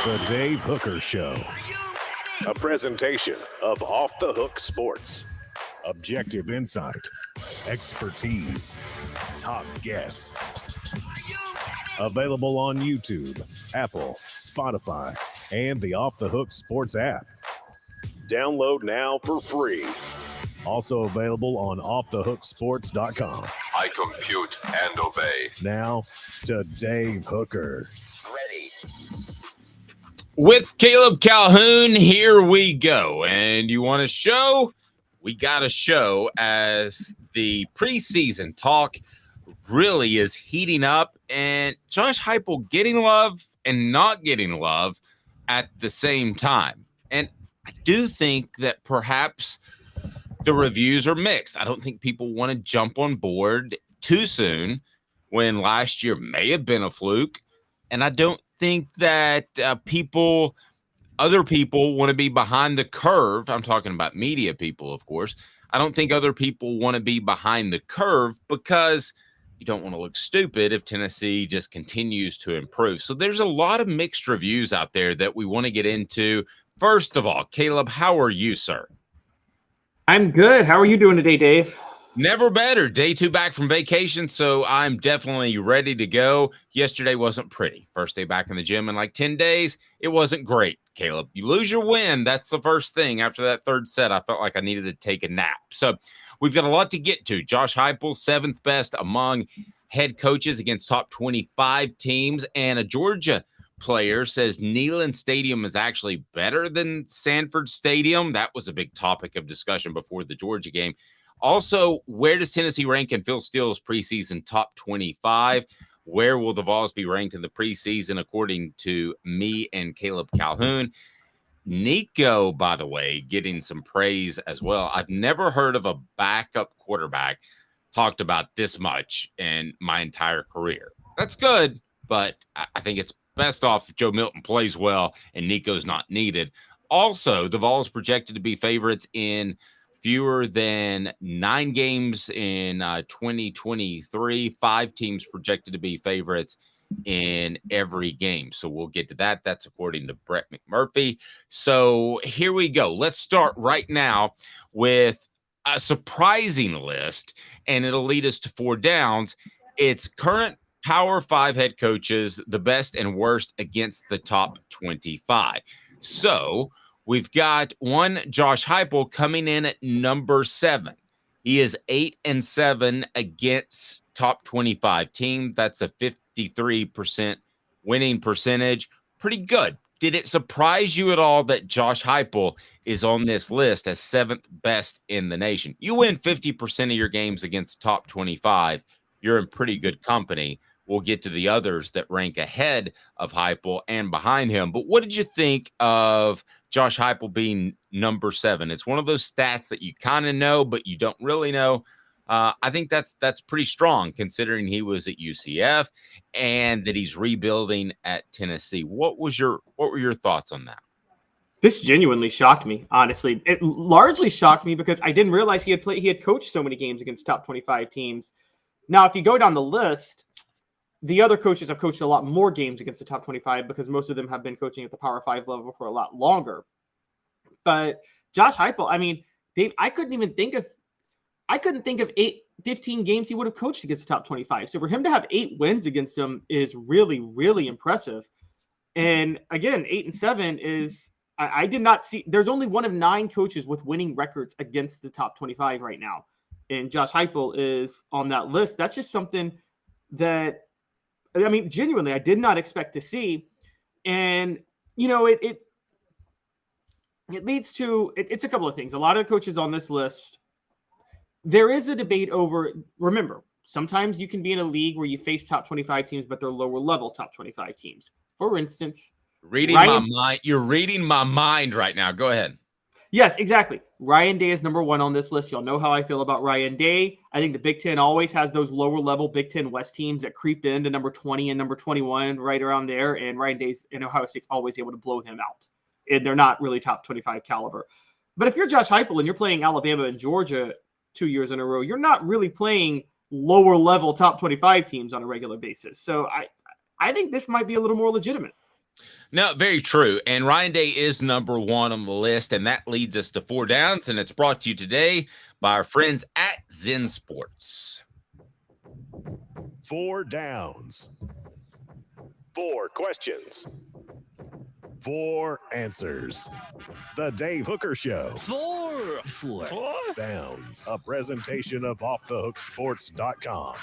The Dave Hooker Show. A presentation of Off the Hook Sports. Objective insight, expertise, top guests. Available on YouTube, Apple, Spotify, and the Off the Hook Sports app. Download now for free. Also available on offthehooksports.com. I compute and obey. Now to Dave Hooker. Ready. With Caleb Calhoun, here we go. And you want a show? We got a show as the preseason talk really is heating up. And Josh Heupel getting love and not getting love at the same time. And I do think that perhaps the reviews are mixed. I don't think people want to jump on board too soon when last year may have been a fluke. And I don't think that other people want to be behind the curve. I'm talking about media people, of course. I don't think other people want to be behind the curve because you don't want to look stupid if Tennessee just continues to improve. So there's a lot of mixed reviews out there that we want to get into. First of all, Caleb, how are you, sir? I'm good. How are you doing today, Dave? Never better. Day 2 back from vacation, so I'm definitely ready to go. Yesterday wasn't pretty. First day back in the gym in like 10 days. It wasn't great, Caleb. You lose your win. That's the first thing. After that third set, I felt like I needed to take a nap. So we've got a lot to get to. Josh Heupel, 7th best among head coaches against top 25 teams, and a Georgia player says Neyland Stadium is actually better than Sanford Stadium. That was a big topic of discussion before the Georgia game. Also, where does Tennessee rank in Phil Steele's preseason top 25? Where will the Vols be ranked in the preseason according to me and Caleb Calhoun? Nico, by the way, getting some praise as well. I've never heard of a backup quarterback talked about this much in my entire career. That's good, but I think it's best off if Joe Milton plays well and Nico's not needed. Also, the Vols projected to be favorites in fewer than 9 games in 2023. 5 teams projected to be favorites in every game. So we'll get to that. That's according to Brett McMurphy. So here we go. Let's start right now with a surprising list, and it'll lead us to 4 downs. It's current Power 5 head coaches, the best and worst against the top 25. So we've got one Josh Heupel coming in at number 7. He is 8-7 against top 25 team. That's a 53% winning percentage. Pretty good. Did it surprise you at all that Josh Heupel is on this list as 7th best in the nation? You win 50% of your games against top 25. You're in pretty good company. We'll get to the others that rank ahead of Heupel and behind him. But what did you think of Josh Heupel being number 7? It's one of those stats that you kind of know, but you don't really know. I think that's pretty strong considering he was at UCF and that he's rebuilding at Tennessee. What were your thoughts on that? This genuinely shocked me, honestly. It largely shocked me because I didn't realize he had coached so many games against top 25 teams. Now, if you go down the list, the other coaches have coached a lot more games against the top 25 because most of them have been coaching at the Power 5 level for a lot longer. But Josh Heupel, I mean, Dave, I couldn't think of 15 games he would have coached against the top 25. So for him to have 8 wins against them is really, really impressive. And again, 8-7 is, I did not see, there's only one of 9 coaches with winning records against the top 25 right now. And Josh Heupel is on that list. That's just something that, I mean, genuinely, I did not expect to see. And, you know, it leads to, it's a couple of things. A lot of coaches on this list, there is a debate over, remember, sometimes you can be in a league where you face top 25 teams, but they're lower level top 25 teams. For instance, You're reading my mind right now. Go ahead. Yes, exactly. Ryan Day is number 1 on this list. Y'all know how I feel about Ryan Day. I think the Big Ten always has those lower level Big Ten West teams that creep into number 20 and number 21 right around there. And Ryan Day's in Ohio State's always able to blow them out. And they're not really top 25 caliber. But if you're Josh Heupel and you're playing Alabama and Georgia 2 years in a row, you're not really playing lower level top 25 teams on a regular basis. So I think this might be a little more legitimate. No, very true. And Ryan Day is number one on the list, and that leads us to 4 downs, and it's brought to you today by our friends at Zen Sports. 4 downs. 4 questions. 4 answers. The Dave Hooker Show. 4 Downs. A presentation of offthehooksports.com.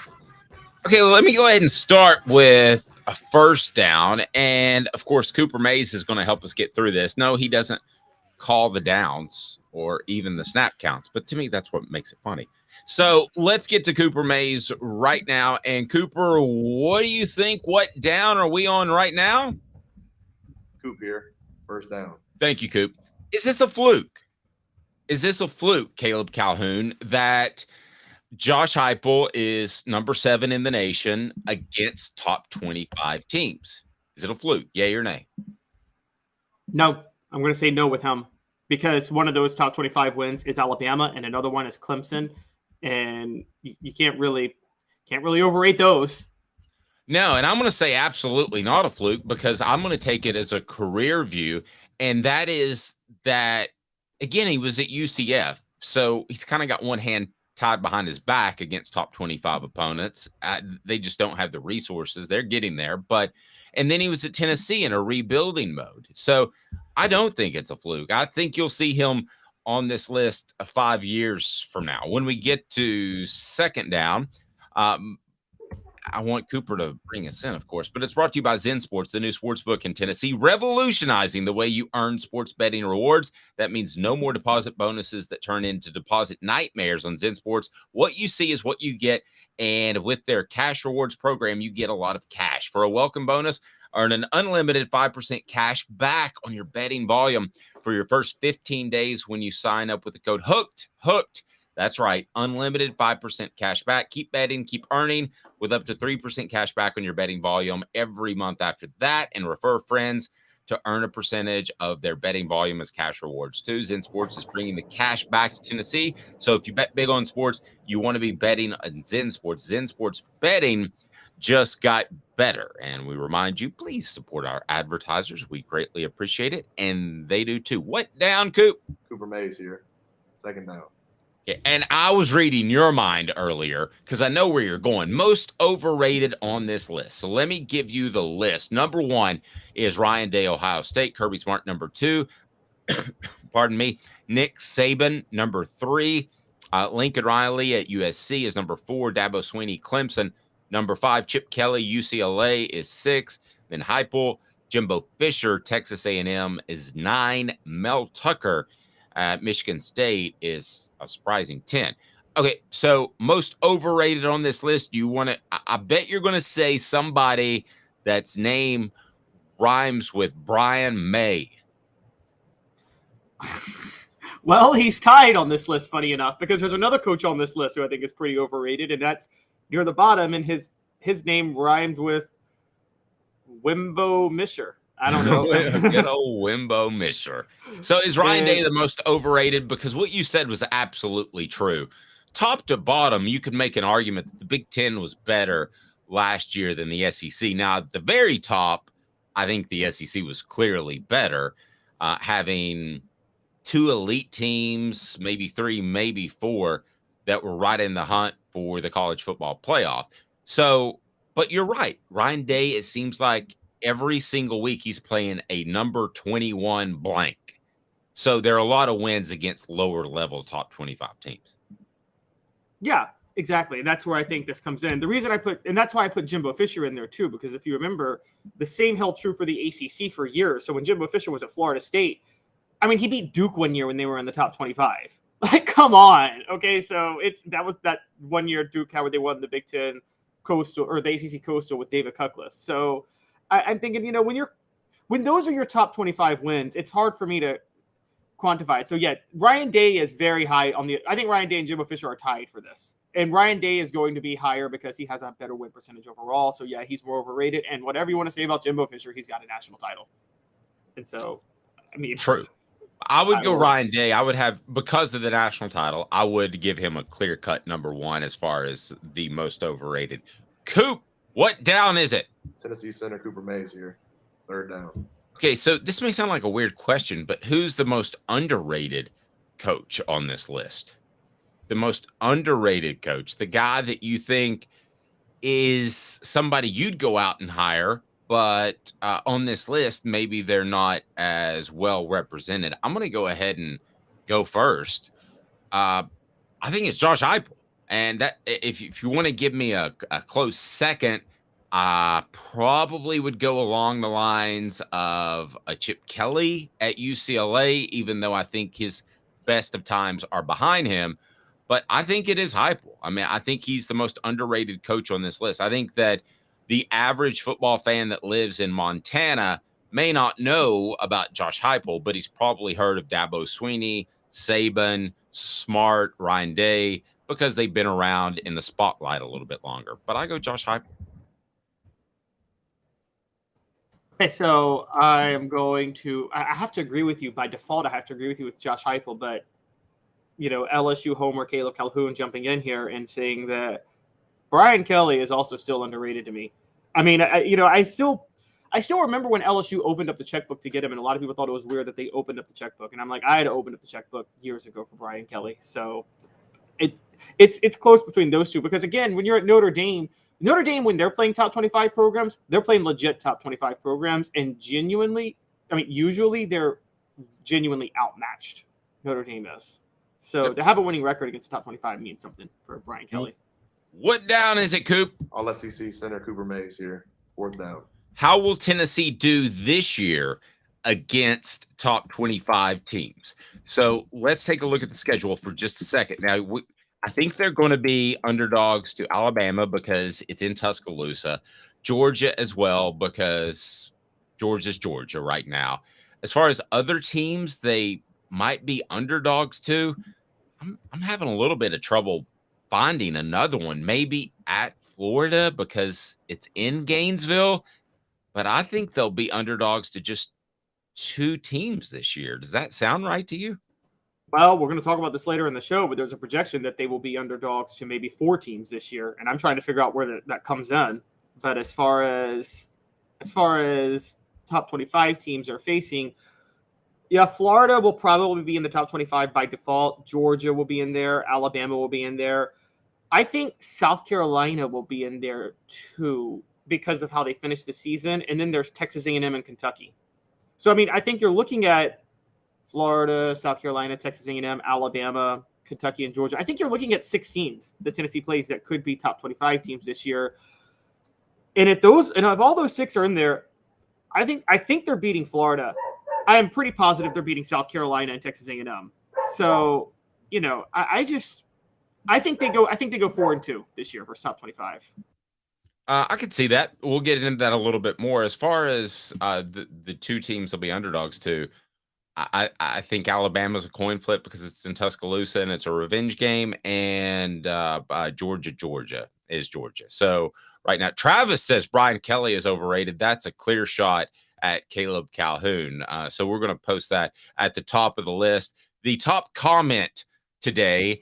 Okay, let me go ahead and start with a first down. And of course, Cooper Mays is going to help us get through this. No, he doesn't call the downs or even the snap counts, but to me, that's what makes it funny. So let's get to Cooper Mays right now. And Cooper, what do you think? What down are we on right now? Coop here. First down. Thank you, Coop. Is this a fluke? Is this a fluke, Caleb Calhoun, that Josh Heupel is number 7 in the nation against top 25 teams? Is it a fluke? Yay or nay? No, I'm going to say no with him because one of those top 25 wins is Alabama and another one is Clemson. And you can't really overrate those. No, and I'm going to say absolutely not a fluke because I'm going to take it as a career view. And that is that, again, he was at UCF. So he's kind of got one hand tied behind his back against top 25 opponents. They just don't have the resources. They're getting there. And then he was at Tennessee in a rebuilding mode. So I don't think it's a fluke. I think you'll see him on this list 5 years from now. When we get to second down, I want Cooper to bring us in, of course, but it's brought to you by Zen Sports, the new sports book in Tennessee, revolutionizing the way you earn sports betting rewards. That means no more deposit bonuses that turn into deposit nightmares on Zen Sports. What you see is what you get, and with their cash rewards program, you get a lot of cash. For a welcome bonus, earn an unlimited 5% cash back on your betting volume for your first 15 days when you sign up with the code HOOKED. That's right. Unlimited 5% cash back. Keep betting, keep earning with up to 3% cash back on your betting volume every month after that. And refer friends to earn a percentage of their betting volume as cash rewards too. Zen Sports is bringing the cash back to Tennessee. So if you bet big on sports, you want to be betting on Zen Sports. Zen Sports betting just got better. And we remind you, please support our advertisers. We greatly appreciate it. And they do too. What down, Coop? Cooper Mays here. Second down. Yeah, and I was reading your mind earlier because I know where you're going. Most overrated on this list. So let me give you the list. Number 1 is Ryan Day, Ohio State. Kirby Smart, number 2. Pardon me. Nick Saban, number 3. Lincoln Riley at USC is number 4. Dabo Swinney, Clemson, number 5. Chip Kelly, UCLA is 6. Then Heupel, Jimbo Fisher, Texas A&M is 9. Mel Tucker Michigan State is a surprising 10. Okay, so most overrated on this list, I bet you're going to say somebody that's name rhymes with Brian May. Well, he's tied on this list, funny enough, because there's another coach on this list who I think is pretty overrated, and that's near the bottom, and his name rhymed with Wimbo Misher. I don't know. Good old Wimbo Misher. So is Ryan Day the most overrated? Because what you said was absolutely true. Top to bottom, you could make an argument that the Big Ten was better last year than the SEC. Now, at the very top, I think the SEC was clearly better, having 2 elite teams, maybe 3, maybe 4, that were right in the hunt for the college football playoff. So, but you're right. Ryan Day, it seems like every single week he's playing a number 21 blank. So there are a lot of wins against lower level top 25 teams. Yeah, exactly. And that's where I think this comes in. The reason and that's why I put Jimbo Fisher in there too, because if you remember, the same held true for the ACC for years. So when Jimbo Fisher was at Florida State, I mean, he beat Duke one year when they were in the top 25. Like, come on. Okay. So that was that one year Duke, how they won the Big Ten Coastal or the ACC Coastal with David Cutcliffe. So I'm thinking, when those are your top 25 wins, it's hard for me to quantify it. So yeah, Ryan Day is very high I think Ryan Day and Jimbo Fisher are tied for this. And Ryan Day is going to be higher because he has a better win percentage overall. So yeah, he's more overrated. And whatever you want to say about Jimbo Fisher, he's got a national title. And so, I mean, true. I would go Ryan Day. I would have, because of the national title, I would give him a clear-cut number 1 as far as the most overrated. Coop, what down is it? Tennessee center Cooper Mays here. Third down. Okay, so this may sound like a weird question, but who's the most underrated coach on this list? The most underrated coach, the guy that you think is somebody you'd go out and hire, but on this list, maybe they're not as well represented. I'm going to go ahead and go first. I think it's Josh Heupel. And that if you want to give me a close second, I probably would go along the lines of a Chip Kelly at UCLA, even though I think his best of times are behind him. But I think it is Heupel. I mean, I think he's the most underrated coach on this list. I think that the average football fan that lives in Montana may not know about Josh Heupel, but he's probably heard of Dabo Swinney, Saban, Smart, Ryan Day, because they've been around in the spotlight a little bit longer. But I go Josh Heupel. Okay, so I have to agree with you. By default, I have to agree with you with Josh Heupel, but LSU homer Caleb Calhoun jumping in here and saying that Brian Kelly is also still underrated to me. I mean, I still remember when LSU opened up the checkbook to get him, and a lot of people thought it was weird that they opened up the checkbook. And I'm like, I had to open up the checkbook years ago for Brian Kelly. So it's close between those two, because again, when you're at Notre Dame, when they're playing top 25 programs, they're playing legit top 25 programs, and usually they're genuinely outmatched. Notre Dame is. So to have a winning record against the top 25 means something for Brian Kelly. What down is it, Coop? All SEC center Cooper Mays here. Fourth down. How will Tennessee do this year against top 25 teams? So let's take a look at the schedule for just a second. Now, I think they're going to be underdogs to Alabama because it's in Tuscaloosa, Georgia as well, because Georgia's Georgia right now. As far as other teams, they might be underdogs to. I'm having a little bit of trouble finding another one, maybe at Florida because it's in Gainesville, but I think they'll be underdogs to just two teams this year. Does that sound right to you? Well, we're going to talk about this later in the show, but there's a projection that they will be underdogs to maybe 4 teams this year, and I'm trying to figure out where that comes in. But as far as top 25 teams are facing, yeah, Florida will probably be in the top 25 by default. Georgia will be in there. Alabama will be in there. I think South Carolina will be in there too because of how they finished the season. And then there's Texas A&M and Kentucky. So, I mean, I think you're looking at Florida, South Carolina, Texas A&M, Alabama, Kentucky, and Georgia. I think you're looking at 6 teams that Tennessee plays that could be top 25 teams this year. And if all those 6 are in there, I think they're beating Florida. I am pretty positive they're beating South Carolina and Texas A&M. So, I think they go 4-2 this year versus top 25. I could see that. We'll get into that a little bit more. As far as the two teams will be underdogs to, I think Alabama's a coin flip because it's in Tuscaloosa and it's a revenge game, and Georgia is Georgia. So right now, Travis says Brian Kelly is overrated. That's a clear shot at Caleb Calhoun. So we're going to post that at the top of the list. The top comment today,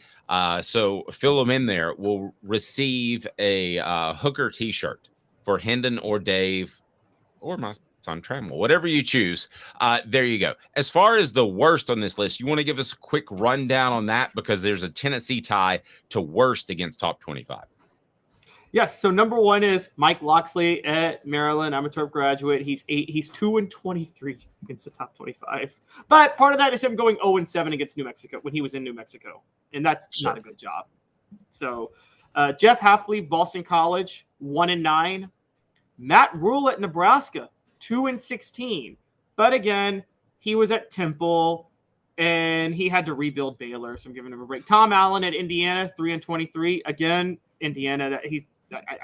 so fill them in there, will receive a Hooker t-shirt for Hendon or Dave or my son Trammell, whatever you choose. There you go. As far as the worst on this list, you want to give us a quick rundown on that because there's a Tennessee tie to worst against top 25. Yes. So number 1 is Mike Loxley at Maryland. I'm a Terp graduate. He's 2-23 against the top 25. But part of that is him going 0-7 against New Mexico when he was in New Mexico, and that's not a good job. So Jeff Halfleaf, Boston College, 1-9. Matt Rule at Nebraska, 2-16. But again, he was at Temple and he had to rebuild Baylor, so I'm giving him a break. Tom Allen at Indiana, 3-23. Again, Indiana,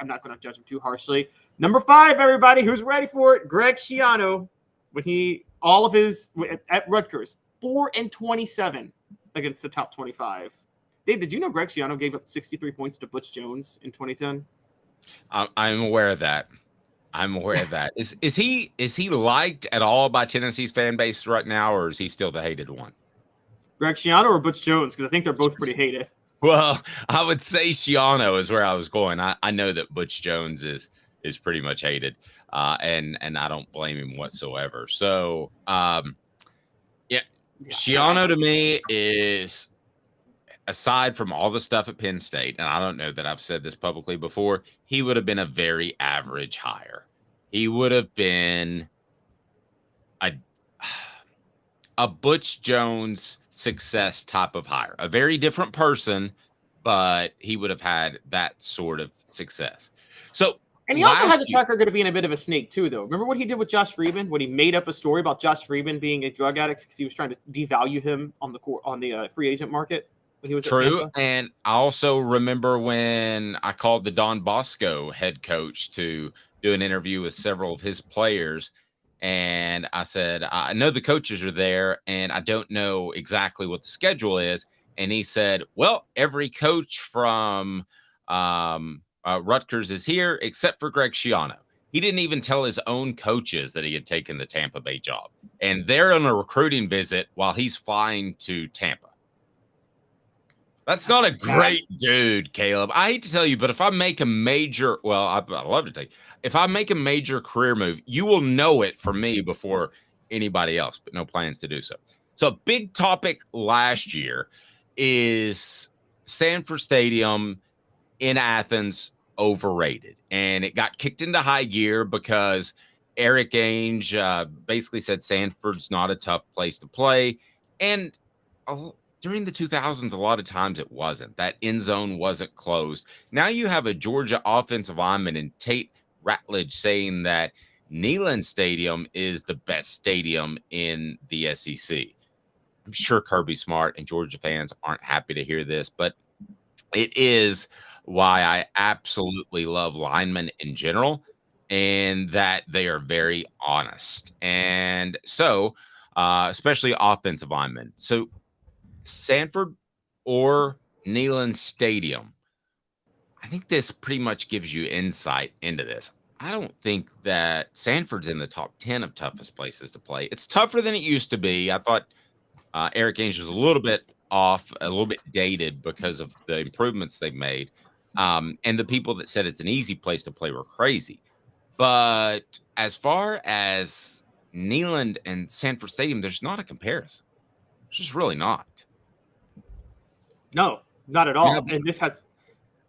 I'm not going to judge him too harshly. Number 5, everybody, who's ready for it? Greg Schiano, at Rutgers, 4-27 against the top 25. Dave, did you know Greg Schiano gave up 63 points to Butch Jones in 2010? I'm aware of that. Is he liked at all by Tennessee's fan base right now, or is he still the hated one? Greg Schiano or Butch Jones? Because I think they're both pretty hated. Well, I would say Schiano is where I was going. I know that Butch Jones is is pretty much hated, and I don't blame him whatsoever. So, Schiano to me is, aside from all the stuff at Penn State, and I don't know that I've said this publicly before, he would have been a very average hire. He would have been a Butch Jones success type of hire, a very different person, but he would have had that sort of success. So, and he also has a track record of being a bit of a snake too, though. Remember what he did with Josh Freeman when he made up a story about Josh Freeman being a drug addict because he was trying to devalue him on the free agent market when he was true. At Tampa? And I also remember when I called the Don Bosco head coach to do an interview with several of his players. And I said, I know the coaches are there and I don't know exactly what the schedule is. And he said, well, every coach from Rutgers is here except for Greg Schiano. He didn't even tell his own coaches that he had taken the Tampa Bay job. And they're on a recruiting visit while he's flying to Tampa. That's not a great dude, Caleb. I hate to tell you, but if I make a major, I'd love to tell you, if I make a major career move, you will know it from me before anybody else, but no plans to do so. So a big topic last year is Sanford Stadium in Athens overrated. And it got kicked into high gear because Eric Ainge basically said Sanford's not a tough place to play. And during the 2000s, a lot of times it wasn't. That end zone wasn't closed. Now you have a Georgia offensive lineman in Tate Ratledge saying that Neyland Stadium is the best stadium in the SEC. I'm sure Kirby Smart and Georgia fans aren't happy to hear this, but it is why I absolutely love linemen in general, and that they are very honest. And so, especially offensive linemen. So, Sanford or Neyland Stadium, I think this pretty much gives you insight into this. I don't think that Sanford's in the top 10 of toughest places to play. It's tougher than it used to be. I thought Eric Ainge was a little bit off, a little bit dated because of the improvements they've made. And the people that said it's an easy place to play were crazy. But as far as Neyland and Sanford Stadium, there's not a comparison. It's just really not. No, not at all. And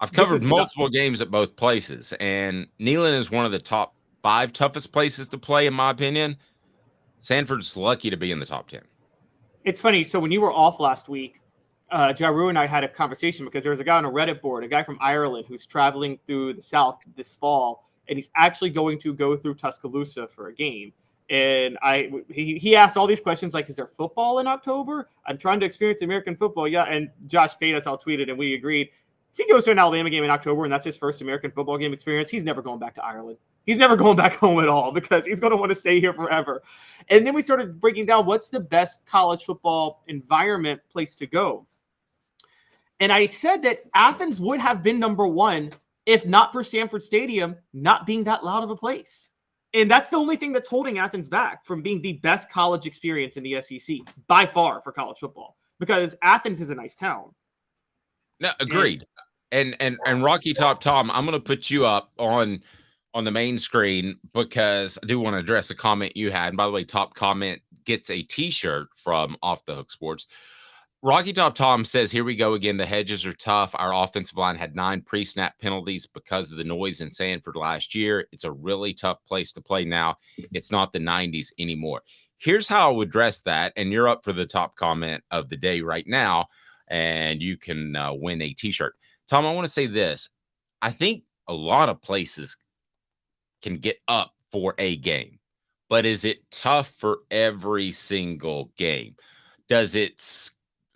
I've covered multiple games at both places, and Neyland is one of the top 5 toughest places to play, in my opinion. Sanford's lucky to be in the top 10. It's funny. So when you were off last week, Jaru and I had a conversation because there was a guy on a Reddit board, a guy from Ireland who's traveling through the South this fall, and he's actually going to go through Tuscaloosa for a game. And he asked all these questions like, is there football in October? I'm trying to experience American football. Yeah. And Josh paid us all tweeted and we agreed. If he goes to an Alabama game in October and that's his first American football game experience, he's never going back to Ireland. He's never going back home at all because he's going to want to stay here forever. And then we started breaking down what's the best college football environment place to go. And I said that Athens would have been number 1 if not for Sanford Stadium not being that loud of a place. And that's the only thing that's holding Athens back from being the best college experience in the SEC by far for college football, because Athens is a nice town. No, agreed. And Rocky Top Tom, I'm going to put you up on the main screen because I do want to address a comment you had. And by the way, top comment gets a T-shirt from Off the Hook Sports. Rocky Top Tom says, here we go again. The hedges are tough. Our offensive line had 9 pre-snap penalties because of the noise in Sanford last year. It's a really tough place to play now. It's not the 90s anymore. Here's how I would address that. And you're up for the top comment of the day right now, and you can win a T-shirt. Tom, I want to say this. I think a lot of places can get up for a game, but is it tough for every single game? Does it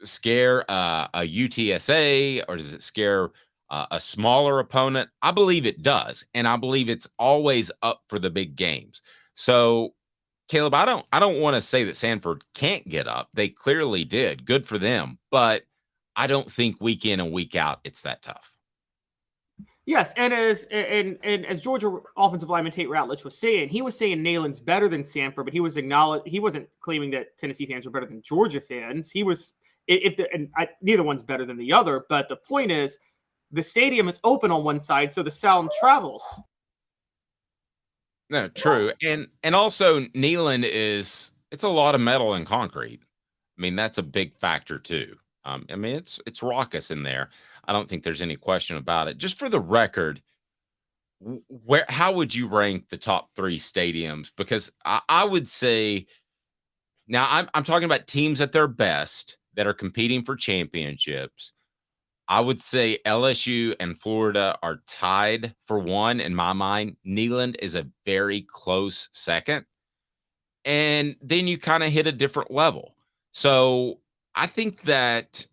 scare a UTSA, or does it scare a smaller opponent? I believe it does, and I believe it's always up for the big games. So, Caleb, I don't want to say that Sanford can't get up. They clearly did. Good for them, but I don't think week in and week out it's that tough. Yes, and as Georgia offensive lineman Tate Ratledge was saying, he was saying Neyland's better than Sanford, but he wasn't claiming that Tennessee fans were better than Georgia fans. He was. Neither one's better than the other, but the point is the stadium is open on one side, so the sound travels. No, true. And also Neyland it's a lot of metal and concrete. I mean, that's a big factor too. I mean, it's raucous in there. I don't think there's any question about it. Just for the record, how would you rank the top 3 stadiums? Because I would say now I'm talking about teams at their best that are competing for championships. I would say LSU and Florida are tied for 1 in my mind. Neyland is a very close second. And then you kind of hit a different level. So I think that,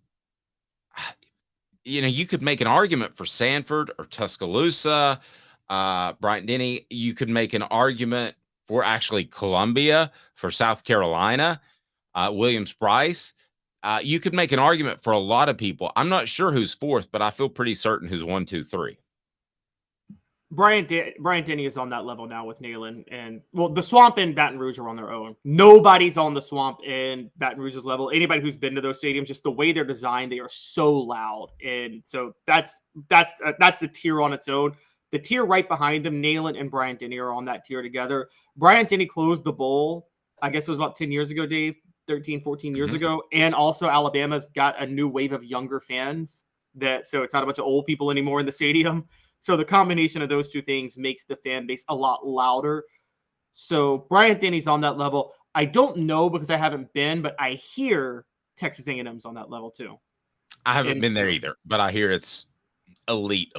you could make an argument for Sanford or Tuscaloosa, Bryant-Denny. You could make an argument for actually Columbia, for South Carolina, Williams-Brice. You could make an argument for a lot of people. I'm not sure who's 4th, but I feel pretty certain who's 1, 2, 3. Bryant-Denny is on that level now with Neyland. And, the Swamp and Baton Rouge are on their own. Nobody's on the Swamp and Baton Rouge's level. Anybody who's been to those stadiums, just the way they're designed, they are so loud. And so that's a tier on its own. The tier right behind them, Neyland and Bryant-Denny are on that tier together. Bryant-Denny closed the bowl, I guess it was about 10 years ago, Dave, 13, 14 years ago. And also Alabama's got a new wave of younger fans so it's not a bunch of old people anymore in the stadium. So the combination of those two things makes the fan base a lot louder. So Bryant-Denny's on that level. I don't know because I haven't been, but I hear Texas A&M's on that level too. I haven't been there either, but I hear it's elite.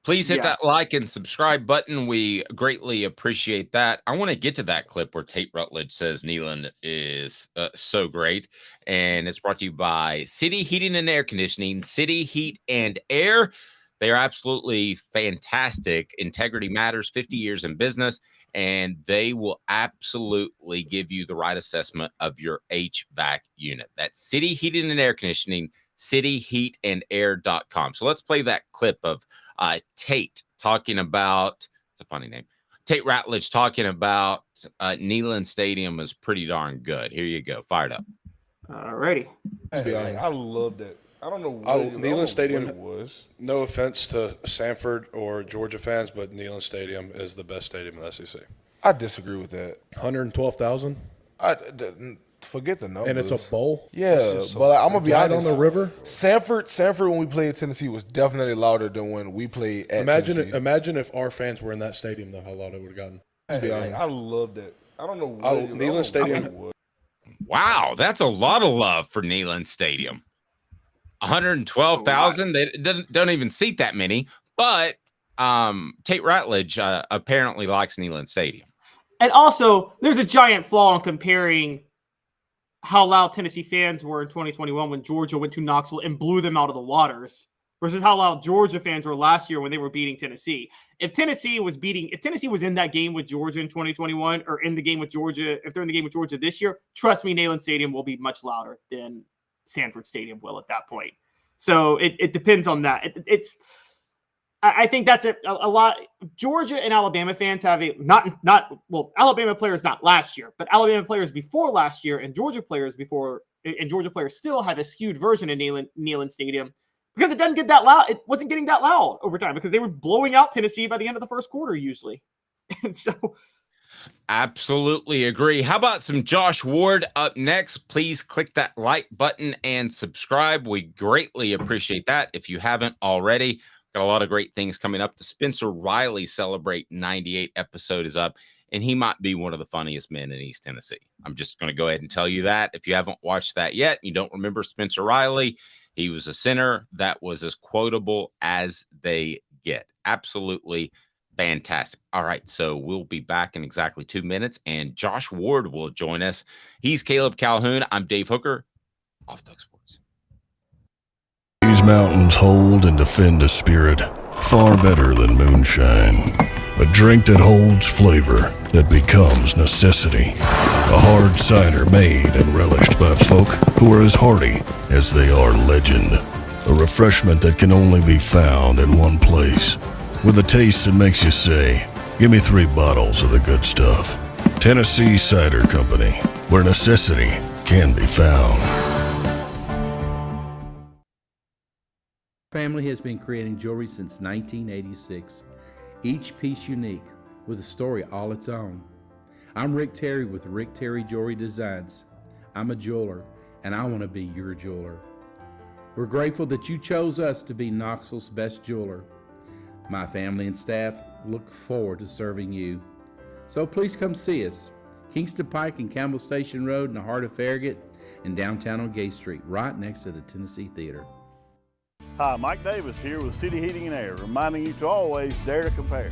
Please hit that like and subscribe button. We greatly appreciate that. I want to get to that clip where Tate Rutledge says Neyland is so great. And it's brought to you by City Heating and Air Conditioning, City Heat and Air. They are absolutely fantastic. Integrity matters, 50 years in business, and they will absolutely give you the right assessment of your HVAC unit. That's City Heating and Air Conditioning, cityheatandair.com. So let's play that clip of Tate talking about, it's a funny name, Tate Rutledge talking about Neyland Stadium is pretty darn good. Here you go. Fired up. All righty. I love that. I don't know what Neyland Stadium it was. No offense to Sanford or Georgia fans, but Neyland Stadium is the best stadium in the SEC. I disagree with that. 112,000. Forget the numbers. And it's a bowl. Yeah, but I'm gonna be honest. On the river. Sanford when we played Tennessee was definitely louder than when we played at Tennessee. Imagine if our fans were in that stadium, though, how loud it would have gotten. I love that. I don't know. Neyland Stadium. Wow, that's a lot of love for Neyland Stadium. 112,000. They don't even seat that many, but Tate Rutledge apparently likes Neyland Stadium. And also, there's a giant flaw in comparing how loud Tennessee fans were in 2021 when Georgia went to Knoxville and blew them out of the waters versus how loud Georgia fans were last year when they were beating Tennessee. If Tennessee was in that game with Georgia in 2021 or in the game with Georgia, if they're in the game with Georgia this year, trust me, Neyland Stadium will be much louder than Sanford Stadium will at that point. So it depends on that. I think that's a lot. Georgia and Alabama fans have Alabama players not last year, but Alabama players before last year and Georgia players still have a skewed version of Neyland Stadium because it doesn't get that loud. It wasn't getting that loud over time because they were blowing out Tennessee by the end of the first quarter usually. And so absolutely agree. How about some Josh Ward up next? Please click that like button and subscribe. We greatly appreciate that. If you haven't already, got a lot of great things coming up. The Spencer Riley Celebrate 98 episode is up, and he might be one of the funniest men in East Tennessee. I'm just going to go ahead and tell you that. If you haven't watched that yet, you don't remember Spencer Riley, he was a center that was as quotable as they get. Absolutely fantastic. All right, so we'll be back in exactly 2 minutes, and Josh Ward will join us. He's Caleb Calhoun. I'm Dave Hooker. Off Duck Sports. These mountains hold and defend a spirit far better than moonshine. A drink that holds flavor that becomes necessity. A hard cider made and relished by folk who are as hearty as they are legend. A refreshment that can only be found in one place. With a taste that makes you say, give me 3 bottles of the good stuff. Tennessee Cider Company, where necessity can be found. Family has been creating jewelry since 1986, each piece unique, with a story all its own. I'm Rick Terry with Rick Terry Jewelry Designs. I'm a jeweler, and I want to be your jeweler. We're grateful that you chose us to be Knoxville's best jeweler. My family and staff look forward to serving you. So please come see us. Kingston Pike and Campbell Station Road in the heart of Farragut, and downtown on Gay Street, right next to the Tennessee Theater. Hi, Mike Davis here with City Heating and Air, reminding you to always dare to compare.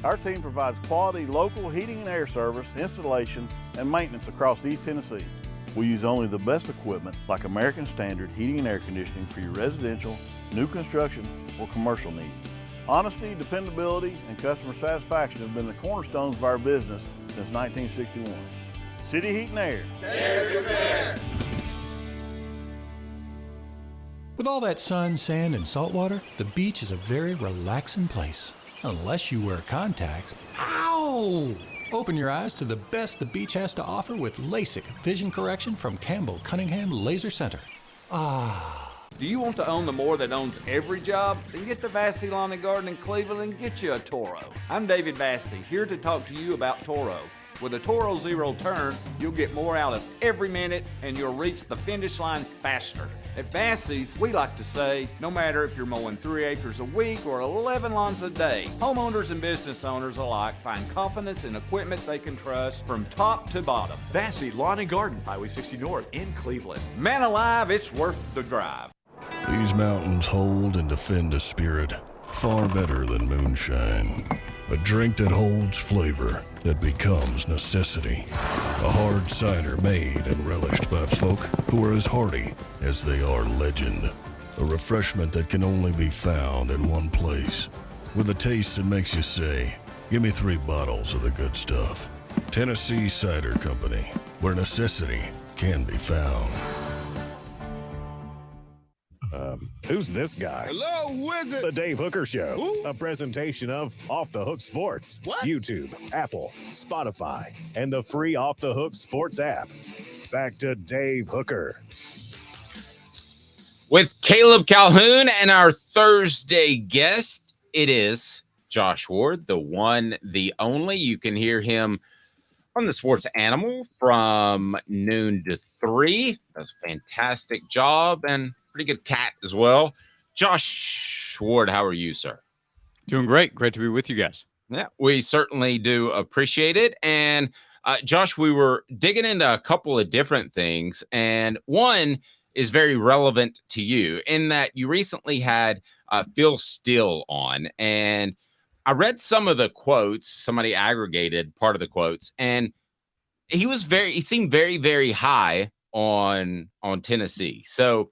Our team provides quality local heating and air service, installation, and maintenance across East Tennessee. We use only the best equipment like American Standard heating and air conditioning for your residential, new construction, or commercial needs. Honesty, dependability, and customer satisfaction have been the cornerstones of our business since 1961. City Heat and Air. Dare to compare. With all that sun, sand, and salt water, the beach is a very relaxing place. Unless you wear contacts. Ow! Open your eyes to the best the beach has to offer with LASIK vision correction from Campbell Cunningham Laser Center. Ah. Do you want to own the more that owns every job? Then get to Vassy Lawn and Garden in Cleveland and get you a Toro. I'm David Vassy, here to talk to you about Toro. With a Toro Zero Turn, you'll get more out of every minute and you'll reach the finish line faster. At Vassy's, we like to say, no matter if you're mowing 3 acres a week or 11 lawns a day, homeowners and business owners alike find confidence in equipment they can trust from top to bottom. Vassy Lawn and Garden, Highway 60 North in Cleveland. Man alive, it's worth the drive. These mountains hold and defend a spirit far better than moonshine. A drink that holds flavor that becomes necessity. A hard cider made and relished by folk who are as hearty as they are legend. A refreshment that can only be found in one place. With a taste that makes you say, give me 3 bottles of the good stuff. Tennessee Cider Company, where necessity can be found. Who's this guy? Hello, wizard. The Dave Hooker Show. Ooh. A presentation of Off the Hook Sports. What? YouTube, Apple, Spotify, and the free Off the Hook Sports app. Back to Dave Hooker. With Caleb Calhoun and our Thursday guest, it is Josh Ward, the one, the only. You can hear him on the Sports Animal from noon to 3. Does a fantastic job and pretty good cat as well. Josh Ward, how are you, sir? Doing great. Great to be with you guys. Yeah, we certainly do appreciate it. And Josh, we were digging into a couple of different things, and one is very relevant to you in that you recently had Phil Steele on, and I read some of the quotes. Somebody aggregated part of the quotes, and he seemed very, very high on Tennessee. So,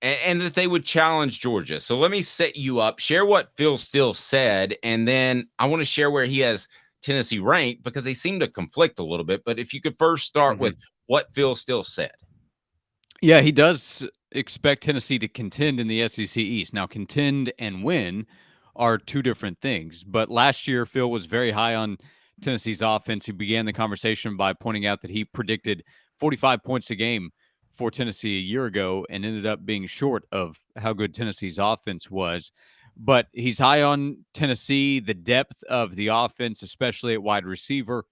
and that they would challenge Georgia. So let me set you up, share what Phil Steele said, and then I want to share where he has Tennessee ranked because they seem to conflict a little bit. But if you could first start with what Phil Steele said. Yeah, he does expect Tennessee to contend in the SEC East. Now, contend and win are two different things. But last year, Phil was very high on Tennessee's offense. He began the conversation by pointing out that he predicted 45 points a game for Tennessee a year ago and ended up being short of how good Tennessee's offense was. But he's high on Tennessee, the depth of the offense, especially at wide receiver.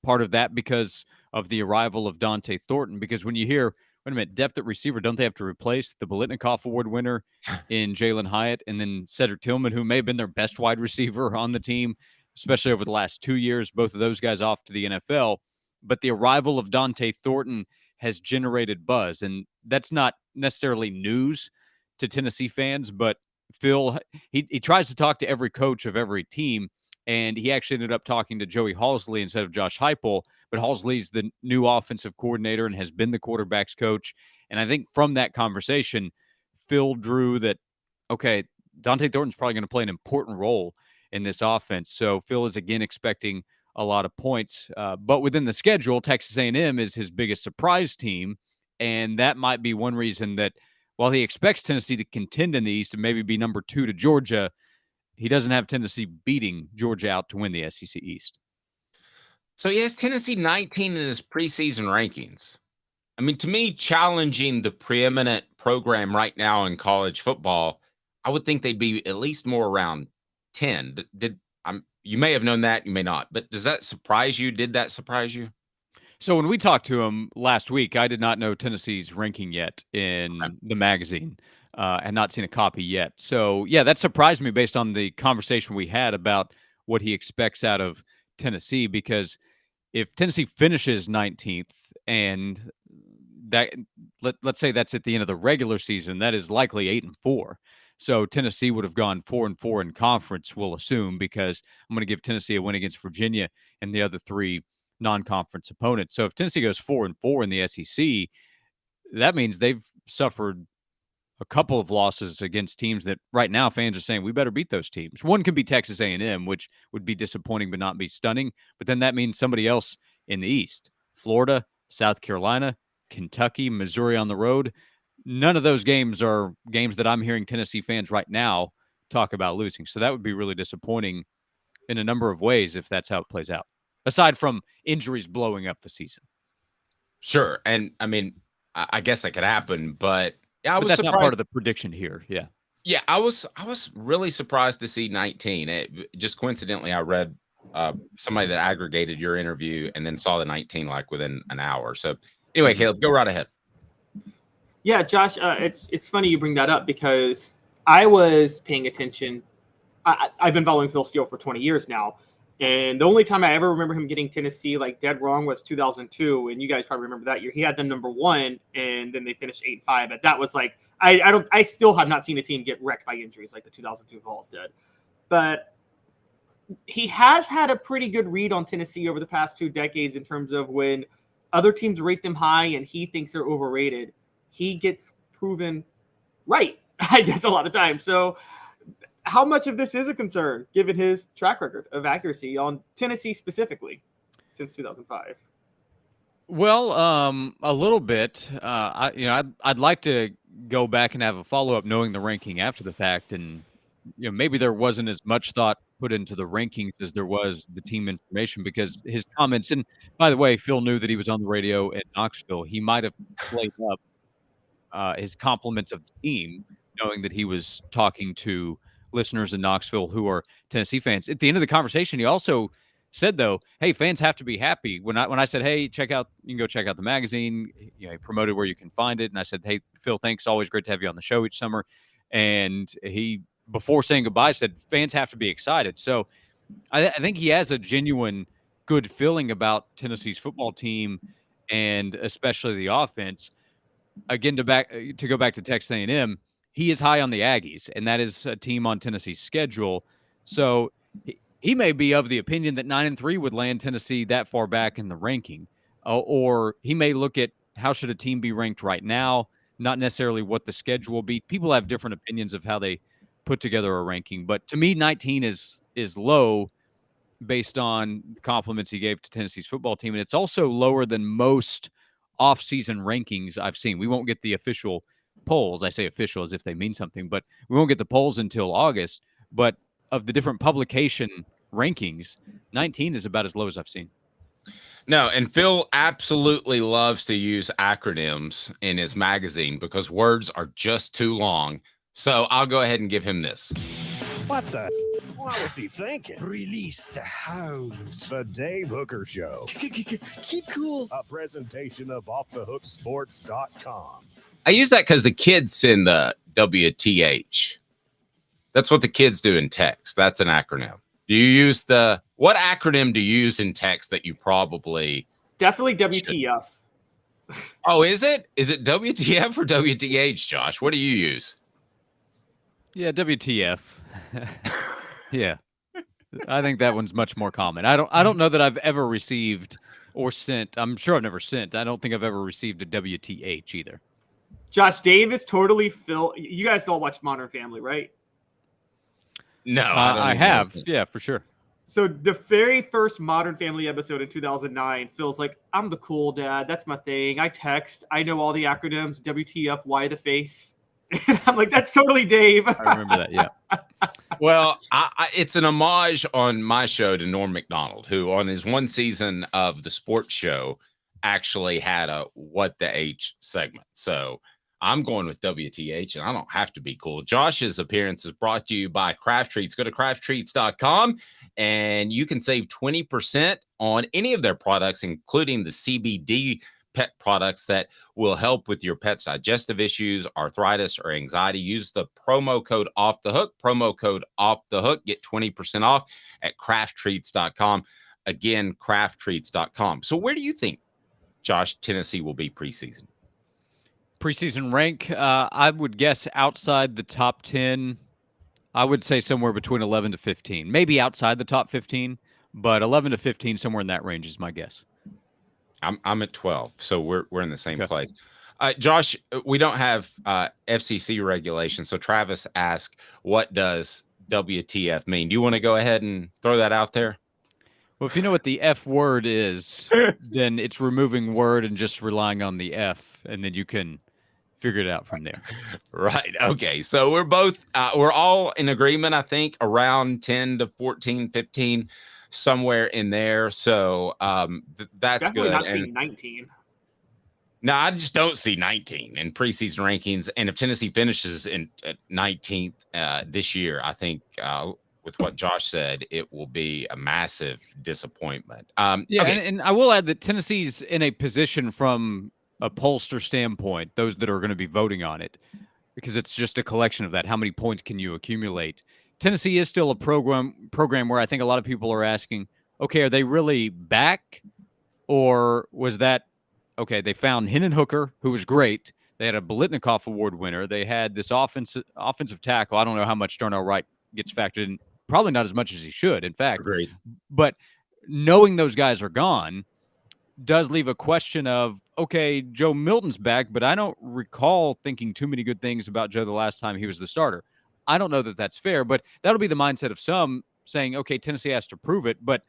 Part of that because of the arrival of Dante Thornton. Because when you hear, wait a minute, depth at receiver, don't they have to replace the Biletnikoff Award winner in Jalen Hyatt and then Cedric Tillman, who may have been their best wide receiver on the team, especially over the last 2 years, both of those guys off to the NFL. But the arrival of Dante Thornton has generated buzz, and that's not necessarily news to Tennessee fans, but Phil, he tries to talk to every coach of every team, and he actually ended up talking to Joey Halzle instead of Josh Heupel, but Halzle's the new offensive coordinator and has been the quarterback's coach, and I think from that conversation, Phil drew that, okay, Dante Thornton's probably going to play an important role in this offense, so Phil is again expecting a lot of points. But within the schedule, Texas A&M is his biggest surprise team, and that might be one reason that while he expects Tennessee to contend in the East and maybe be number 2 to Georgia, he doesn't have Tennessee beating Georgia out to win the SEC East. So he has Tennessee 19 in his preseason rankings. I mean, to me, challenging the preeminent program right now in college football, I would think they'd be at least more around 10. you may have known that, you may not. But does that surprise you? Did that surprise you? So when we talked to him last week, I did not know Tennessee's ranking yet in the magazine, and not seen a copy yet. So yeah, that surprised me based on the conversation we had about what he expects out of Tennessee. Because if Tennessee finishes 19th, and that let's say that's at the end of the regular season, that is likely 8-4. So Tennessee would have gone 4-4 in conference, we'll assume, because I'm going to give Tennessee a win against Virginia and the other 3 non-conference opponents. So if Tennessee goes 4-4 in the SEC, that means they've suffered a couple of losses against teams that right now fans are saying we better beat those teams. One could be Texas A&M, which would be disappointing but not be stunning. But then that means somebody else in the East, Florida, South Carolina, Kentucky, Missouri on the road. None of those games are games that I'm hearing Tennessee fans right now talk about losing. So that would be really disappointing in a number of ways if that's how it plays out, aside from injuries blowing up the season. Sure. And I mean, I guess that could happen, but But that's not part of the prediction here. Yeah. Yeah, I was really surprised to see 19. Just coincidentally, I read somebody that aggregated your interview and then saw the 19 like within an hour. So anyway, Caleb, go right ahead. Yeah, Josh, it's funny you bring that up because I was paying attention. I've been following Phil Steele for 20 years now. And the only time I ever remember him getting Tennessee like dead wrong was 2002. And you guys probably remember that year. He had them number 1 and then they finished 8-5. But that was like, I still have not seen a team get wrecked by injuries like the 2002 Vols did. But he has had a pretty good read on Tennessee over the past 2 decades in terms of when other teams rate them high and he thinks they're overrated, he gets proven right, I guess, a lot of times. So how much of this is a concern given his track record of accuracy on Tennessee specifically since 2005? Well, a little bit. I'd like to go back and have a follow-up knowing the ranking after the fact, and maybe there wasn't as much thought put into the rankings as there was the team information, because his comments, and by the way, Phil knew that he was on the radio at Knoxville. He might have played up his compliments of the team, knowing that he was talking to listeners in Knoxville who are Tennessee fans. At the end of the conversation, he also said, though, hey, fans have to be happy. When I said, hey, you can go check out the magazine, he promoted where you can find it. And I said, hey, Phil, thanks. Always great to have you on the show each summer. And he, before saying goodbye, said fans have to be excited. So I think he has a genuine good feeling about Tennessee's football team and especially the offense. Again, to go back to Texas A&M, he is high on the Aggies, and that is a team on Tennessee's schedule. So he may be of the opinion that 9-3 would land Tennessee that far back in the ranking, or he may look at how should a team be ranked right now, not necessarily what the schedule will be. People have different opinions of how they put together a ranking, but to me, 19 is low based on the compliments he gave to Tennessee's football team, and it's also lower than most off-season rankings I've seen. We won't get the official polls. I say official as if they mean something, but we won't get the polls until August. But of the different publication rankings, 19 is about as low as I've seen. No, and Phil absolutely loves to use acronyms in his magazine because words are just too long. So I'll go ahead and give him this. What the? What was he thinking? Release the hounds. The Dave Hooker Show. Keep cool. A presentation of OffTheHookSports.com. I use that because the kids send the WTH. That's what the kids do in text. That's an acronym. Do you use what acronym do you use in text that you probably... It's definitely WTF. Oh, is it? Is it WTF or WTH, Josh? What do you use? Yeah, WTF. Yeah. I think that one's much more common. I don't know that I've ever received or sent. I'm sure I've never sent. I don't think I've ever received a WTH either. Josh, Dave is totally Phil. You guys all watch Modern Family, right? No, I have. Yeah, for sure. So the very first Modern Family episode in 2009, Phil's like, I'm the cool dad. That's my thing. I text. I know all the acronyms. WTF, why the face? And I'm like, that's totally Dave. I remember that, yeah. Well, it's an homage on my show to Norm Macdonald, who on his one season of the sports show actually had a What the H segment. So I'm going with WTH, and I don't have to be cool. Josh's appearance is brought to you by Craft Treats. Go to crafttreats.com, and you can save 20% on any of their products, including the CBD pet products that will help with your pet's digestive issues, arthritis, or anxiety. Use the promo code OFFTHEHOOK. Promo code OFFTHEHOOK. Get 20% off at crafttreats.com. Again, crafttreats.com. So where do you think, Josh, Tennessee will be preseason? Preseason rank, I would guess outside the top 10. I would say somewhere between 11 to 15. Maybe outside the top 15, but 11 to 15, somewhere in that range is my guess. I'm at 12, so we're in the same place. Josh, we don't have FCC regulation, so Travis asked, what does WTF mean? Do you want to go ahead and throw that out there? Well, if you know what the F word is, then it's removing word and just relying on the F, and then you can figure it out from there. Right. Okay. So we're all in agreement, I think, around 10 to 14, 15, somewhere in there. So that's Definitely good. not seeing 19. No, I just don't see 19 in preseason rankings. And if Tennessee finishes at 19th this year, I think with what Josh said, it will be a massive disappointment. Okay. And I will add that Tennessee's in a position from a pollster standpoint, those that are going to be voting on it, because it's just a collection of that. How many points can you accumulate? Tennessee is still a program where I think a lot of people are asking, okay, are they really back? Or was that, okay, they found Hendon Hooker, who was great. They had a Biletnikoff Award winner. They had this offensive tackle. I don't know how much Darnell Wright gets factored in. Probably not as much as he should, in fact. Agreed. But knowing those guys are gone does leave a question of, okay, Joe Milton's back, but I don't recall thinking too many good things about Joe the last time he was the starter. I don't know that that's fair, but that'll be the mindset of some saying, okay, Tennessee has to prove it. But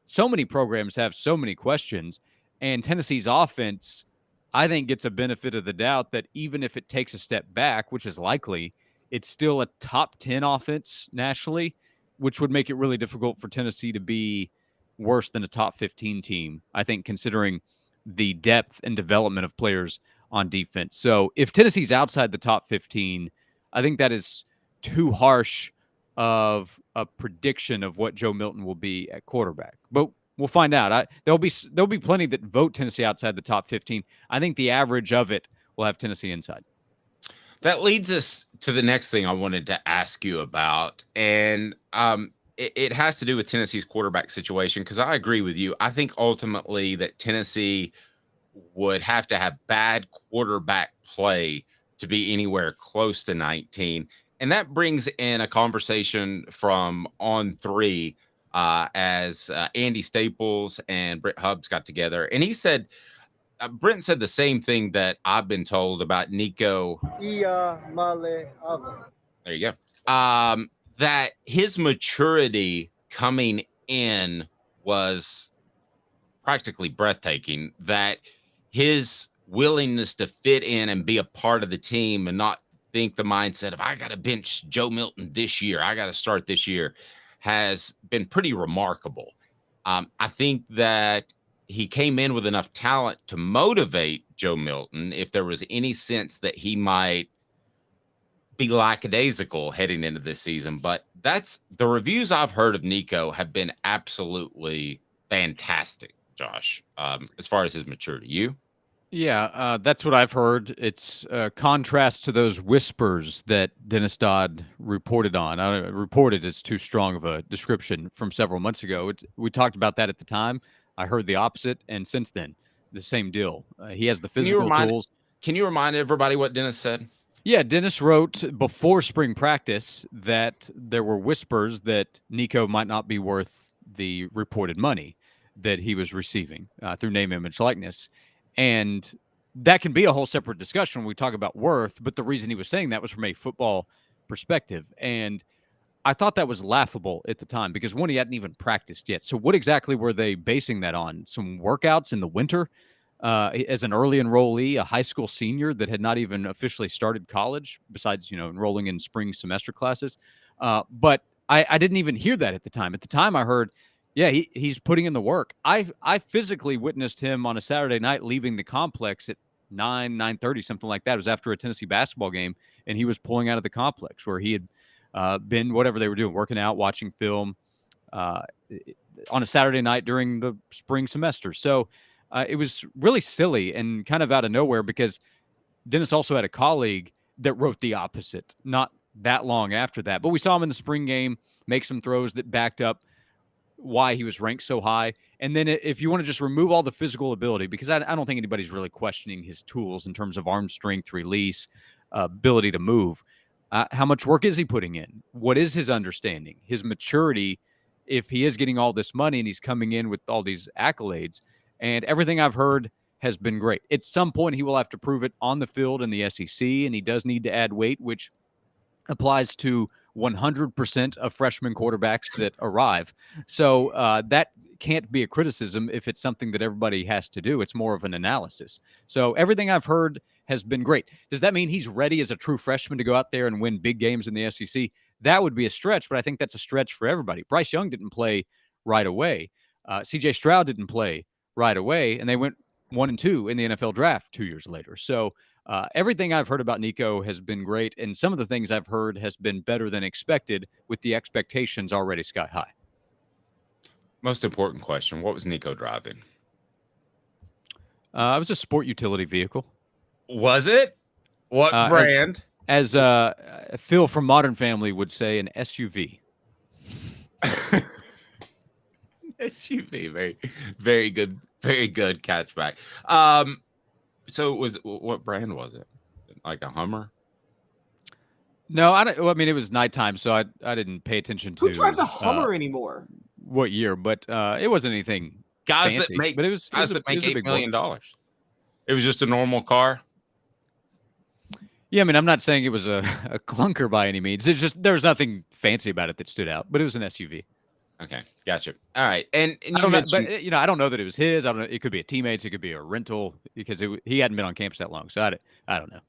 so many programs have so many questions, and Tennessee's offense, I think, gets a benefit of the doubt that even if it takes a step back, which is likely, it's still a top 10 offense nationally, which would make it really difficult for Tennessee to be worse than a top 15 team, I think, considering the depth and development of players on defense. So if Tennessee's outside the top 15, I think that is too harsh of a prediction of what Joe Milton will be at quarterback. But we'll find out. There'll be plenty that vote Tennessee outside the top 15. I think the average of it will have Tennessee inside. That leads us to the next thing I wanted to ask you about. And it has to do with Tennessee's quarterback situation, because I agree with you. I think ultimately that Tennessee would have to have bad quarterback play to be anywhere close to 19. And that brings in a conversation from On 3 as Andy Staples and Brent Hubbs got together. And he said, Brent said the same thing that I've been told about Nico Iamaleava. There you go. That his maturity coming in was practically breathtaking, that his willingness to fit in and be a part of the team and not think the mindset of, I got to bench Joe Milton this year, I got to start this year, has been pretty remarkable. I think that he came in with enough talent to motivate Joe Milton if there was any sense that he might be lackadaisical heading into this season. But that's the reviews I've heard of Nico have been absolutely fantastic, Josh, as far as his maturity. You? Yeah, that's what I've heard. It's a contrast to those whispers that Dennis Dodd reported on. Reported is too strong of a description from several months ago. We talked about that at the time. I heard the opposite, and since then, the same deal. He has the physical tools. Can you remind everybody what Dennis said? Yeah, Dennis wrote before spring practice that there were whispers that Nico might not be worth the reported money that he was receiving through name, image, likeness. And that can be a whole separate discussion when we talk about worth, but the reason he was saying that was from a football perspective. And I thought that was laughable at the time because, one, he hadn't even practiced yet. So what exactly were they basing that on? Some workouts in the winter as an early enrollee, a high school senior that had not even officially started college besides, enrolling in spring semester classes. But I didn't even hear that at the time. At the time I heard, yeah, he's putting in the work. I physically witnessed him on a Saturday night leaving the complex at 9:30, something like that. It was after a Tennessee basketball game, and he was pulling out of the complex where he had been, whatever they were doing, working out, watching film on a Saturday night during the spring semester. So it was really silly and kind of out of nowhere because Dennis also had a colleague that wrote the opposite, not that long after that. But we saw him in the spring game make some throws that backed up why he was ranked so high. And then if you want to just remove all the physical ability, because I don't think anybody's really questioning his tools in terms of arm strength, release, ability to move. How much work is he putting in? What is his understanding, his maturity, if he is getting all this money and he's coming in with all these accolades? And everything I've heard has been great. At some point, he will have to prove it on the field in the SEC, and he does need to add weight, which applies to 100% of freshman quarterbacks that arrive. So that can't be a criticism if it's something that everybody has to do. It's more of an analysis. So everything I've heard has been great. Does that mean he's ready as a true freshman to go out there and win big games in the SEC? That would be a stretch, but I think that's a stretch for everybody. Bryce Young didn't play right away. CJ Stroud didn't play right away, and they went 1-2 in the NFL draft 2 years later. So everything I've heard about Nico has been great, and some of the things I've heard has been better than expected with the expectations already sky high. Most important question, what was Nico driving? It was a sport utility vehicle. Was it? What brand? As Phil from Modern Family would say, an SUV. SUV, very, very good. Very good catchback. So what brand was it? Like a Hummer? No, I don't. Well, I mean, it was nighttime, so I didn't pay attention to who drives a Hummer anymore. What year? But it wasn't anything guys fancy, that make. But it was guys that make $8 million. Book. It was just a normal car. Yeah, I mean, I'm not saying it was a clunker by any means. It's just there was nothing fancy about it that stood out, but it was an SUV. Okay, gotcha. All right, and I don't know, but I don't know that it was his. I don't know. It could be a teammate's. It could be a rental because he hadn't been on campus that long. So I don't know.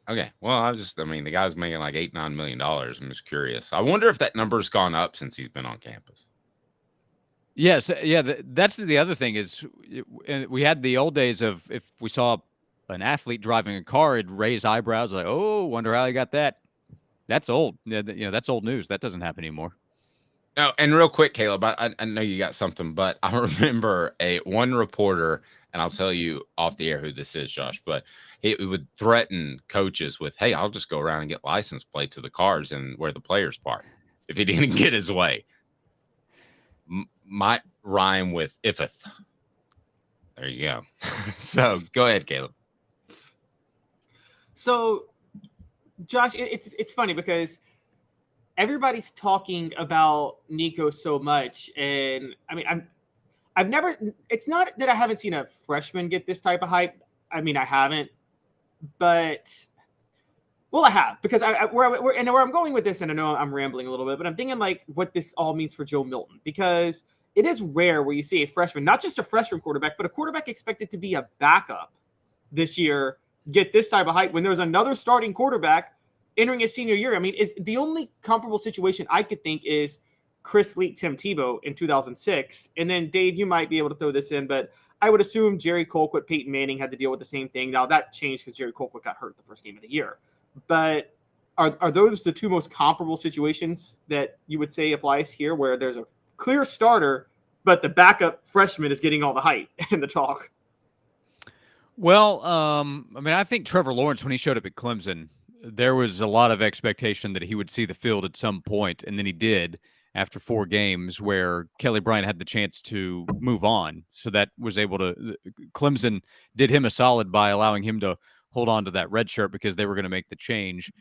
Okay, well, I mean, the guy's making like $8-9 million. I'm just curious. I wonder if that number's gone up since he's been on campus. Yes, yeah. That's the other thing is we had the old days of if we saw an athlete driving a car, it'd raise eyebrows like, oh, wonder how he got that. That's old. Yeah, that's old news. That doesn't happen anymore. No, and real quick, Caleb, I know you got something, but I remember one reporter, and I'll tell you off the air who this is, Josh, but he would threaten coaches with, hey, I'll just go around and get license plates of the cars and where the players park if he didn't get his way. Might rhyme with ifeth. There you go. So go ahead, Caleb. So, Josh, it's funny because everybody's talking about Nico so much, and I mean, I've never. It's not that I haven't seen a freshman get this type of hype. I mean, I haven't, but I have because where I'm going with this, and I know I'm rambling a little bit, but I'm thinking like what this all means for Joe Milton because it is rare where you see a freshman, not just a freshman quarterback, but a quarterback expected to be a backup this year get this type of hype when there's another starting quarterback entering his senior year. I mean, is the only comparable situation I could think is Chris Leak, Tim Tebow in 2006. And then Dave, you might be able to throw this in, but I would assume Jerry Colquitt, Peyton Manning had to deal with the same thing. Now that changed because Jerry Colquitt got hurt the first game of the year. But are those the two most comparable situations that you would say applies here where there's a clear starter, but the backup freshman is getting all the hype and the talk? Well, I mean, I think Trevor Lawrence, when he showed up at Clemson, there was a lot of expectation that he would see the field at some point, and then he did after 4 games where Kelly Bryant had the chance to move on. So that was able to – Clemson did him a solid by allowing him to hold on to that red shirt because they were going to make the change.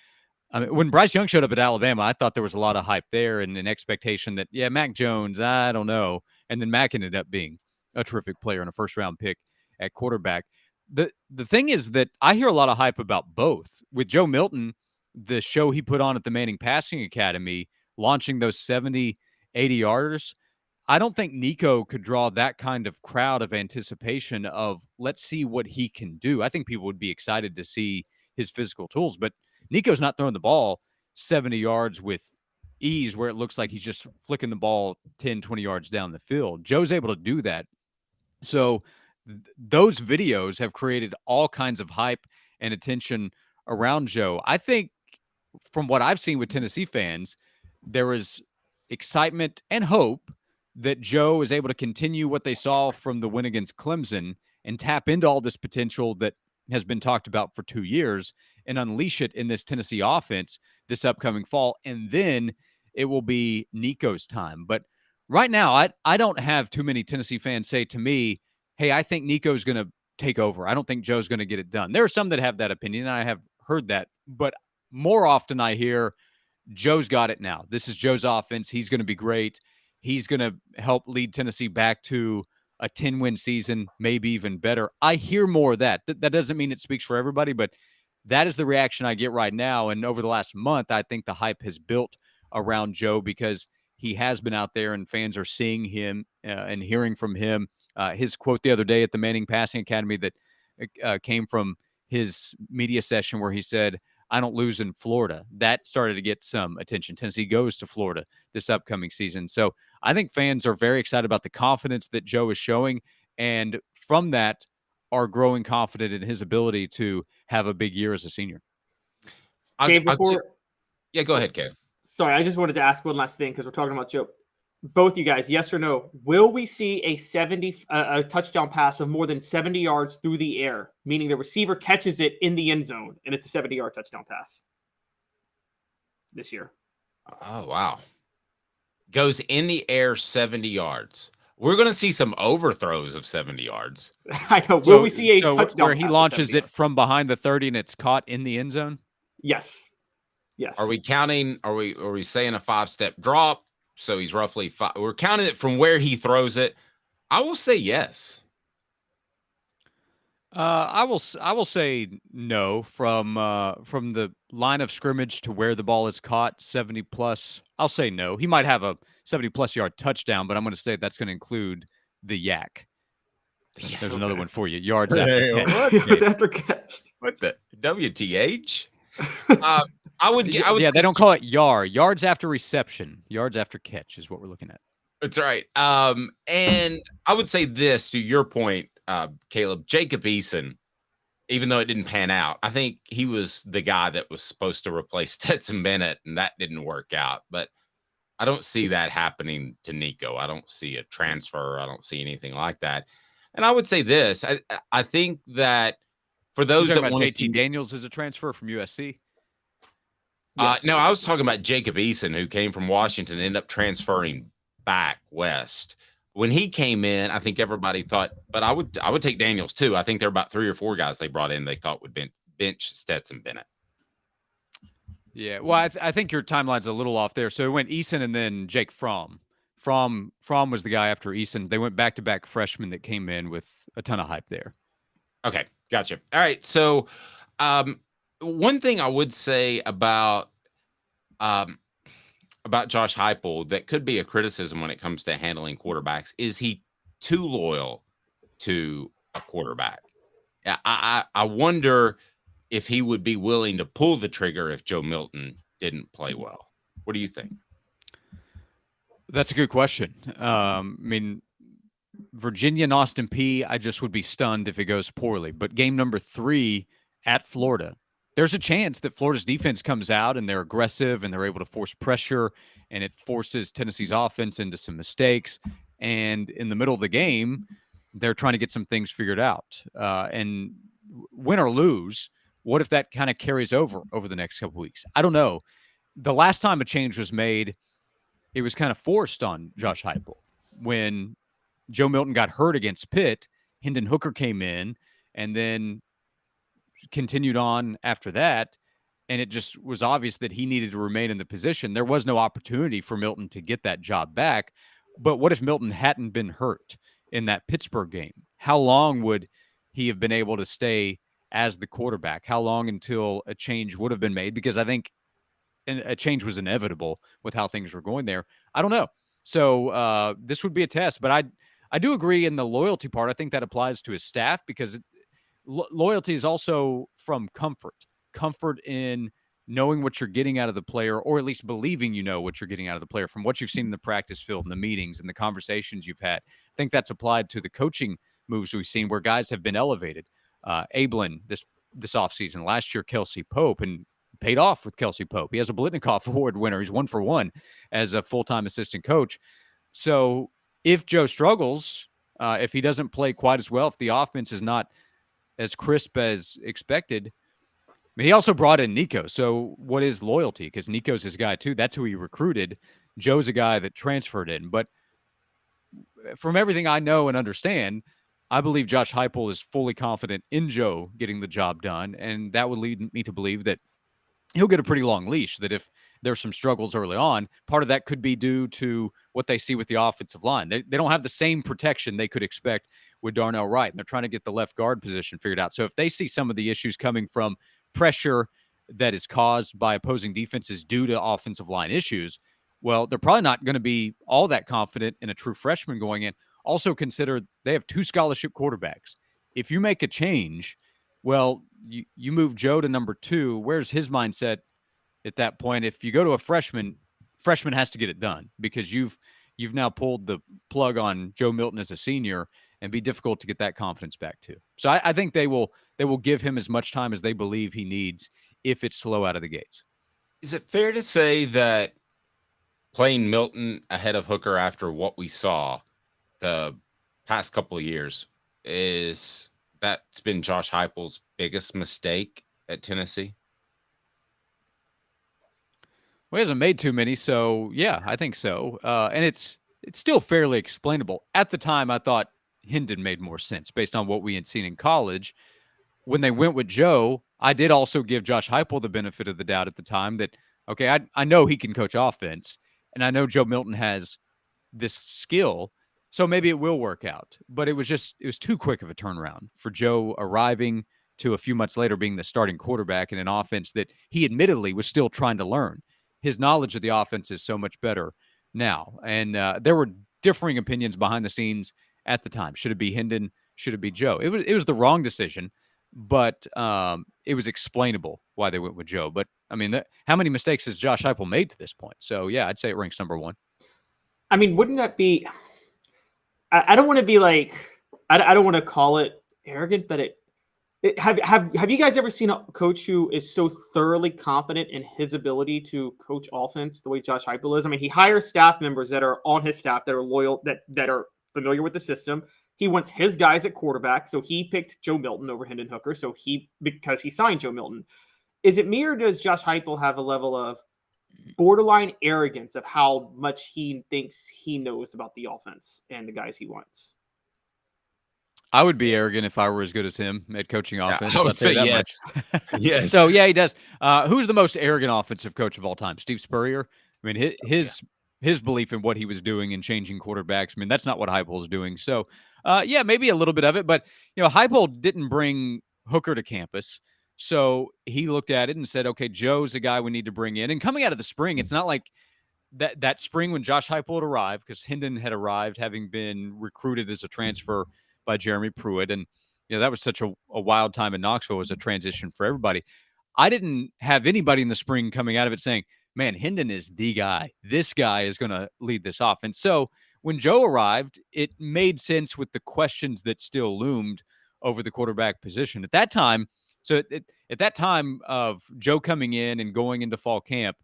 I mean, when Bryce Young showed up at Alabama, I thought there was a lot of hype there and an expectation that, yeah, Mac Jones, I don't know. And then Mac ended up being a terrific player and a first-round pick at quarterback. The thing is that I hear a lot of hype about both. With Joe Milton, the show he put on at the Manning Passing Academy, launching those 70, 80-yarders, I don't think Nico could draw that kind of crowd of anticipation of let's see what he can do. I think people would be excited to see his physical tools, but Nico's not throwing the ball 70 yards with ease where it looks like he's just flicking the ball 10, 20 yards down the field. Joe's able to do that. So those videos have created all kinds of hype and attention around Joe. I think from what I've seen with Tennessee fans, there is excitement and hope that Joe is able to continue what they saw from the win against Clemson and tap into all this potential that has been talked about for 2 years and unleash it in this Tennessee offense this upcoming fall. And then it will be Nico's time. But right now, I don't have too many Tennessee fans say to me, hey, I think Nico's going to take over. I don't think Joe's going to get it done. There are some that have that opinion, and I have heard that. But more often I hear Joe's got it now. This is Joe's offense. He's going to be great. He's going to help lead Tennessee back to a 10-win season, maybe even better. I hear more of that. That doesn't mean it speaks for everybody, but that is the reaction I get right now. And over the last month, I think the hype has built around Joe because he has been out there and fans are seeing him and hearing from him. His quote the other day at the Manning Passing Academy that came from his media session where he said, I don't lose in Florida. That started to get some attention. Tennessee goes to Florida this upcoming season. So I think fans are very excited about the confidence that Joe is showing. And from that, are growing confident in his ability to have a big year as a senior. Dave, go ahead, Kev. Sorry, I just wanted to ask one last thing because we're talking about Joe. Both you guys, yes or no? Will we see a touchdown pass of more than 70 yards through the air, meaning the receiver catches it in the end zone and it's a 70-yard touchdown pass this year? Oh, wow. Goes in the air 70 yards. We're going to see some overthrows of 70 yards. I know. Will we see a touchdown where he launches it from behind the 30 and it's caught in the end zone? Yes. Yes. Are we counting? Are we saying a 5-step drop? So he's roughly 5. We're counting it from where he throws it. I will say yes. I will say no from the line of scrimmage to where the ball is caught 70 plus. I'll say no. He might have a 70 plus yard touchdown, but I'm going to say that's going to include the yak. There's another one for you. Yards after catch. Yards after catch. What the WTH? I would. Yeah, they don't call it yards after reception. Yards after catch is what we're looking at. That's right. And I would say this to your point, Caleb. Jacob Eason, even though it didn't pan out, I think he was the guy that was supposed to replace Stetson Bennett, and that didn't work out. But I don't see that happening to Nico. I don't see a transfer. I don't see anything like that. And I would say this: I think that for those that want to see Daniels as a transfer from USC. No, I was talking about Jacob Eason, who came from Washington and ended up transferring back west. When he came in, I think everybody thought, but I would take Daniels too. I think there are about 3 or 4 guys they brought in they thought would bench Stetson Bennett. Yeah, well, I think your timeline's a little off there. So it went Eason and then Jake Fromm. Fromm was the guy after Eason. They went back-to-back freshmen that came in with a ton of hype there. Okay, gotcha. All right, so one thing I would say about Josh Heupel that could be a criticism when it comes to handling quarterbacks is he too loyal to a quarterback. I wonder if he would be willing to pull the trigger if Joe Milton didn't play well. What do you think? That's a good question. I mean, Virginia and Austin Peay, I just would be stunned if it goes poorly. But game number 3 at Florida, there's a chance that Florida's defense comes out and they're aggressive and they're able to force pressure, and it forces Tennessee's offense into some mistakes. And in the middle of the game, they're trying to get some things figured out. And win or lose, what if that kind of carries over the next couple weeks? I don't know. The last time a change was made, it was kind of forced on Josh Heupel. When Joe Milton got hurt against Pitt, Hendon Hooker came in and then continued on after that, and it just was obvious that he needed to remain in the position. There was no opportunity for Milton to get that job back. But what if Milton hadn't been hurt in that Pittsburgh game? How long would he have been able to stay as the quarterback? How long until a change would have been made? Because I think a change was inevitable with how things were going there. I don't know. So this would be a test, but I do agree in the loyalty part. I think that applies to his staff because loyalty is also from comfort in knowing what you're getting out of the player, or at least believing you know what you're getting out of the player from what you've seen in the practice field and the meetings and the conversations you've had. I think that's applied to the coaching moves we've seen where guys have been elevated. Ablin this offseason, last year Kelsey Pope, and paid off with Kelsey Pope. He has a Blitnikoff Award winner. He's 1 for 1 as a full-time assistant coach. So if Joe struggles, if he doesn't play quite as well, if the offense is not as crisp as expected, I mean, he also brought in Nico. So what is loyalty? Because Nico's his guy too. That's who he recruited. Joe's a guy that transferred in. But from everything I know and understand, I believe Josh Heupel is fully confident in Joe getting the job done. And that would lead me to believe that he'll get a pretty long leash, that if there's some struggles early on, part of that could be due to what they see with the offensive line. They don't have the same protection they could expect with Darnell Wright, and they're trying to get the left guard position figured out. So if they see some of the issues coming from pressure that is caused by opposing defenses due to offensive line issues, well, they're probably not going to be all that confident in a true freshman going in. Also consider they have 2 scholarship quarterbacks. If you make a change, well, you move Joe to number 2. Where's his mindset at that point? If you go to a freshman has to get it done, because you've now pulled the plug on Joe Milton as a senior, and be difficult to get that confidence back too. So I think they will give him as much time as they believe he needs if it's slow out of the gates. Is it fair to say that playing Milton ahead of Hooker after what we saw the past couple of years that's been Josh Heupel's biggest mistake at Tennessee? Well, he hasn't made too many, so yeah, I think so. And it's still fairly explainable. At the time, I thought Hendon made more sense based on what we had seen in college. When they went with Joe, I did also give Josh Heupel the benefit of the doubt at the time that, okay, I know he can coach offense, and I know Joe Milton has this skill, so maybe it will work out. But it was too quick of a turnaround for Joe arriving to a few months later being the starting quarterback in an offense that he admittedly was still trying to learn. His knowledge of the offense is so much better now. And there were differing opinions behind the scenes at the time. Should it be Hendon? Should it be Joe? It was the wrong decision, but it was explainable why they went with Joe. But, I mean, how many mistakes has Josh Heupel made to this point? So, yeah, I'd say it ranks number 1. I mean, wouldn't that be – I don't want to be like – I don't want to call it arrogant, but have you guys ever seen a coach who is so thoroughly confident in his ability to coach offense the way Josh Heupel is? I mean, he hires staff members that are on his staff that are loyal, that are familiar with the system. He wants his guys at quarterback, so he picked Joe Milton over Hendon Hooker. Because he signed Joe Milton. Is it me, or does Josh Heupel have a level of borderline arrogance of how much he thinks he knows about the offense and the guys he wants? I would be arrogant if I were as good as him at coaching offense. I would say yes. Yes. So, yeah, he does. Who's the most arrogant offensive coach of all time? Steve Spurrier? I mean, his belief in what he was doing and changing quarterbacks, I mean, that's not what Heupel is doing. So, yeah, maybe a little bit of it. But, Heupel didn't bring Hooker to campus. So he looked at it and said, okay, Joe's the guy we need to bring in. And coming out of the spring, it's not like that spring when Josh Heupel had arrived, because Hendon had arrived having been recruited as a transfer by Jeremy Pruitt. And, that was such a wild time in Knoxville as a transition for everybody. I didn't have anybody in the spring coming out of it saying, man, Hendon is the guy. This guy is going to lead this offense. So when Joe arrived, it made sense with the questions that still loomed over the quarterback position. At that time, at that time of Joe coming in and going into fall camp,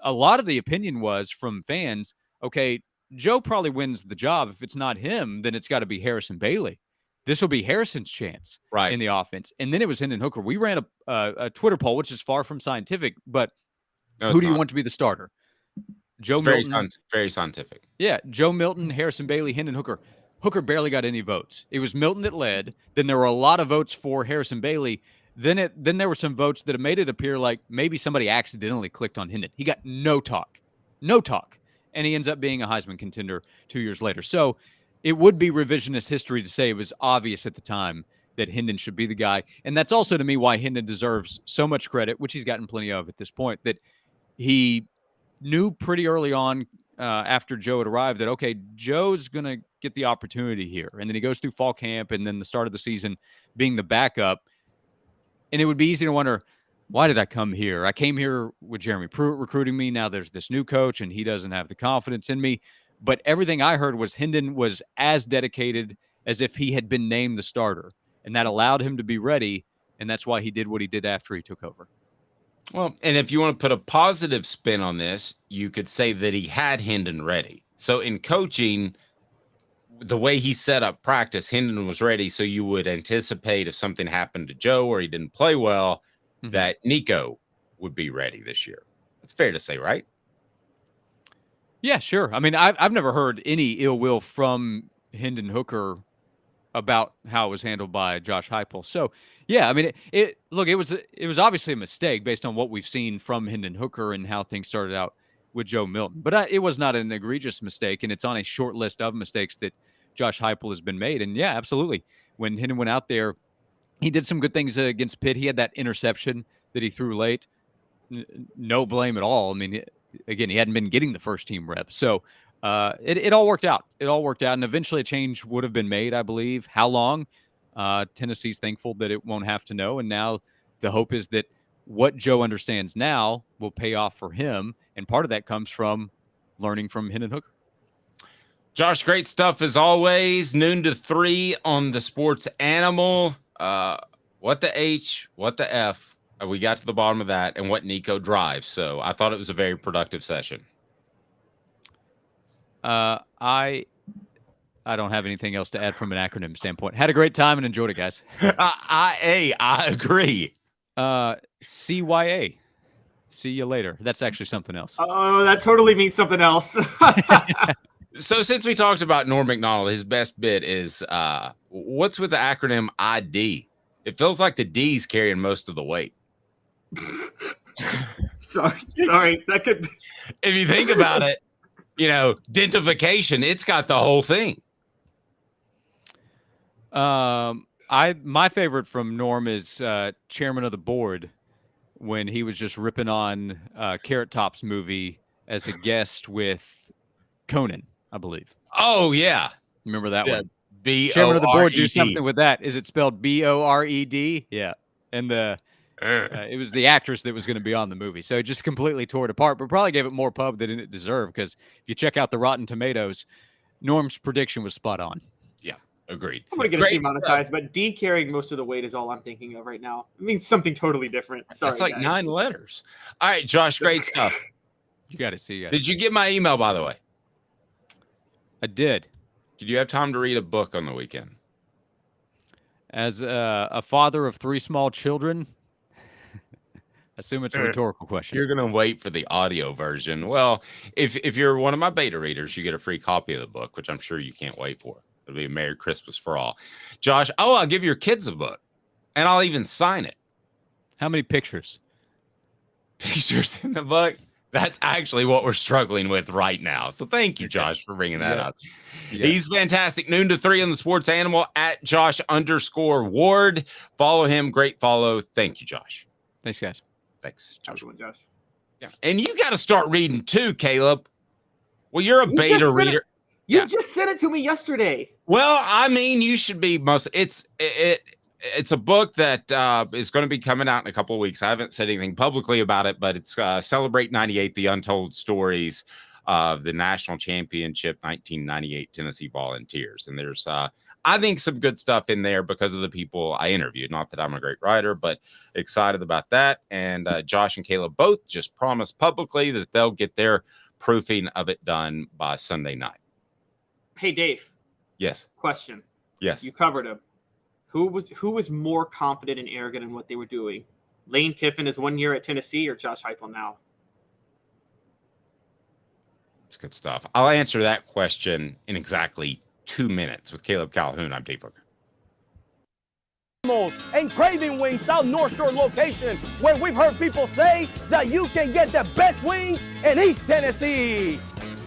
a lot of the opinion was from fans, okay, Joe probably wins the job. If it's not him, then it's got to be Harrison Bailey. This will be Harrison's chance in the offense. And then it was Hendon Hooker. We ran a Twitter poll, which is far from scientific, but who do you want to be the starter? Joe Milton. Very scientific. Yeah, Joe Milton, Harrison Bailey, Hendon Hooker. Hooker barely got any votes. It was Milton that led. Then there were a lot of votes for Harrison Bailey. Then there were some votes that made it appear like maybe somebody accidentally clicked on Hendon. He got no talk. And he ends up being a Heisman contender 2 years later. So it would be revisionist history to say it was obvious at the time that Hendon should be the guy. And that's also, to me, why Hendon deserves so much credit, which he's gotten plenty of at this point, that he knew pretty early on after Joe had arrived that, okay, Joe's going to get the opportunity here. And then he goes through fall camp and then the start of the season being the backup. And it would be easy to wonder, why did I come here? I came here with Jeremy Pruitt recruiting me. Now there's this new coach and he doesn't have the confidence in me. But everything I heard was Hendon was as dedicated as if he had been named the starter. And that allowed him to be ready, and that's why he did what he did after he took over. Well, and if you want to put a positive spin on this, you could say that he had Hendon ready. So in coaching, the way he set up practice, Hendon was ready, so you would anticipate if something happened to Joe or he didn't play well, that Nico would be ready this year. It's fair to say, right? Yeah, sure. I mean, I've never heard any ill will from Hendon Hooker about how it was handled by Josh Heupel. So, yeah, I mean, it was obviously a mistake based on what we've seen from Hendon Hooker and how things started out with Joe Milton. But it was not an egregious mistake, and it's on a short list of mistakes that Josh Heupel has been made. And, yeah, absolutely. When Hendon went out there, he did some good things against Pitt. He had that interception that he threw late. No blame at all. I mean, again, he hadn't been getting the first-team reps. So, it all worked out. It all worked out, and eventually a change would have been made, I believe. How long? Tennessee's thankful that it won't have to know, and now the hope is that what Joe understands now will pay off for him, and part of that comes from learning from Hendon Hooker. Josh, great stuff as always. Noon to 3 on the Sports Animal. What the H, what the F. We got to the bottom of that, and what Nico drives. So I thought it was a very productive session. I don't have anything else to add from an acronym standpoint. Had a great time and enjoyed it, guys. I agree. CYA. See you later. That's actually something else. Oh, that totally means something else. So since we talked about Norm Macdonald, his best bit is what's with the acronym ID? It feels like the D's carrying most of the weight. Sorry. That could be. If you think about it, dentification, it's got the whole thing. My favorite from Norm is chairman of the board when he was just ripping on Carrot Top's movie as a guest with Conan, I believe. Oh yeah, remember that one? B-O-R-E-D. Chairman of the board, do something with that. Is it spelled B-O-R-E-D? Yeah, and it was the actress that was going to be on the movie, so it just completely tore it apart. But probably gave it more pub than it deserved, because if you check out the Rotten Tomatoes, Norm's prediction was spot on. Yeah, agreed. I'm going to get demonetized, but D carrying most of the weight is all I'm thinking of right now. It means something totally different. Sorry, that's like guys. 9 letters. All right, Josh, great stuff. You got to see. Did you get my email, by the way? I did. Did you have time to read a book on the weekend? As a father of 3 small children, assume it's a rhetorical question. You're going to wait for the audio version. Well, if you're one of my beta readers, you get a free copy of the book, which I'm sure you can't wait for. It'll be a Merry Christmas for all. Josh, I'll give your kids a book, and I'll even sign it. How many pictures? Pictures in the book? That's actually what we're struggling with right now. So thank you, Josh, for bringing that up. Yeah. He's fantastic. Noon to 3 on the Sports Animal at Josh_Ward. Follow him. Great follow. Thank you, Josh. Thanks, guys. Thanks, Josh. Josh. Yeah. And you got to start reading too, Caleb. Well, you're a beta reader. You just sent it to me yesterday. Well, I mean, you should be it's a book that is going to be coming out in a couple of weeks. I haven't said anything publicly about it, but it's Celebrate 98, The Untold Stories of the National Championship 1998 Tennessee Volunteers. And there's, I think, some good stuff in there because of the people I interviewed. Not that I'm a great writer, but excited about that. And Josh and Caleb both just promised publicly that they'll get their proofing of it done by Sunday night. Hey, Dave. Yes. Question. Yes. You covered him. Who was more confident and arrogant in what they were doing? Lane Kiffin is 1 year at Tennessee, or Josh Heupel now? That's good stuff. I'll answer that question in exactly 2 minutes with Caleb Calhoun. I'm Dave Booker. And Craving Wings South North Shore location, where we've heard people say that you can get the best wings in East Tennessee.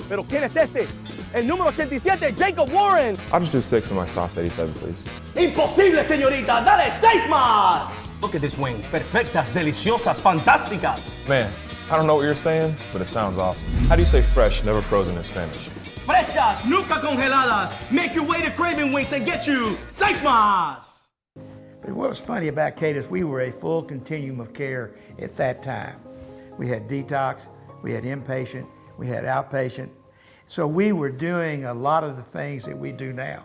Pero ¿quién es este? El número 87, Jacob Warren. I'll just do 6 on my sauce 87, please. Imposible, señorita. Dale 6 más. Look at these wings. Perfectas, deliciosas, fantásticas. Man, I don't know what you're saying, but it sounds awesome. How do you say fresh, never frozen in Spanish? Frescas, nunca congeladas. Make your way to Craving Wings and get you 6 más. But what was funny about Kate is we were a full continuum of care at that time. We had detox, we had inpatient, we had outpatient. So we were doing a lot of the things that we do now.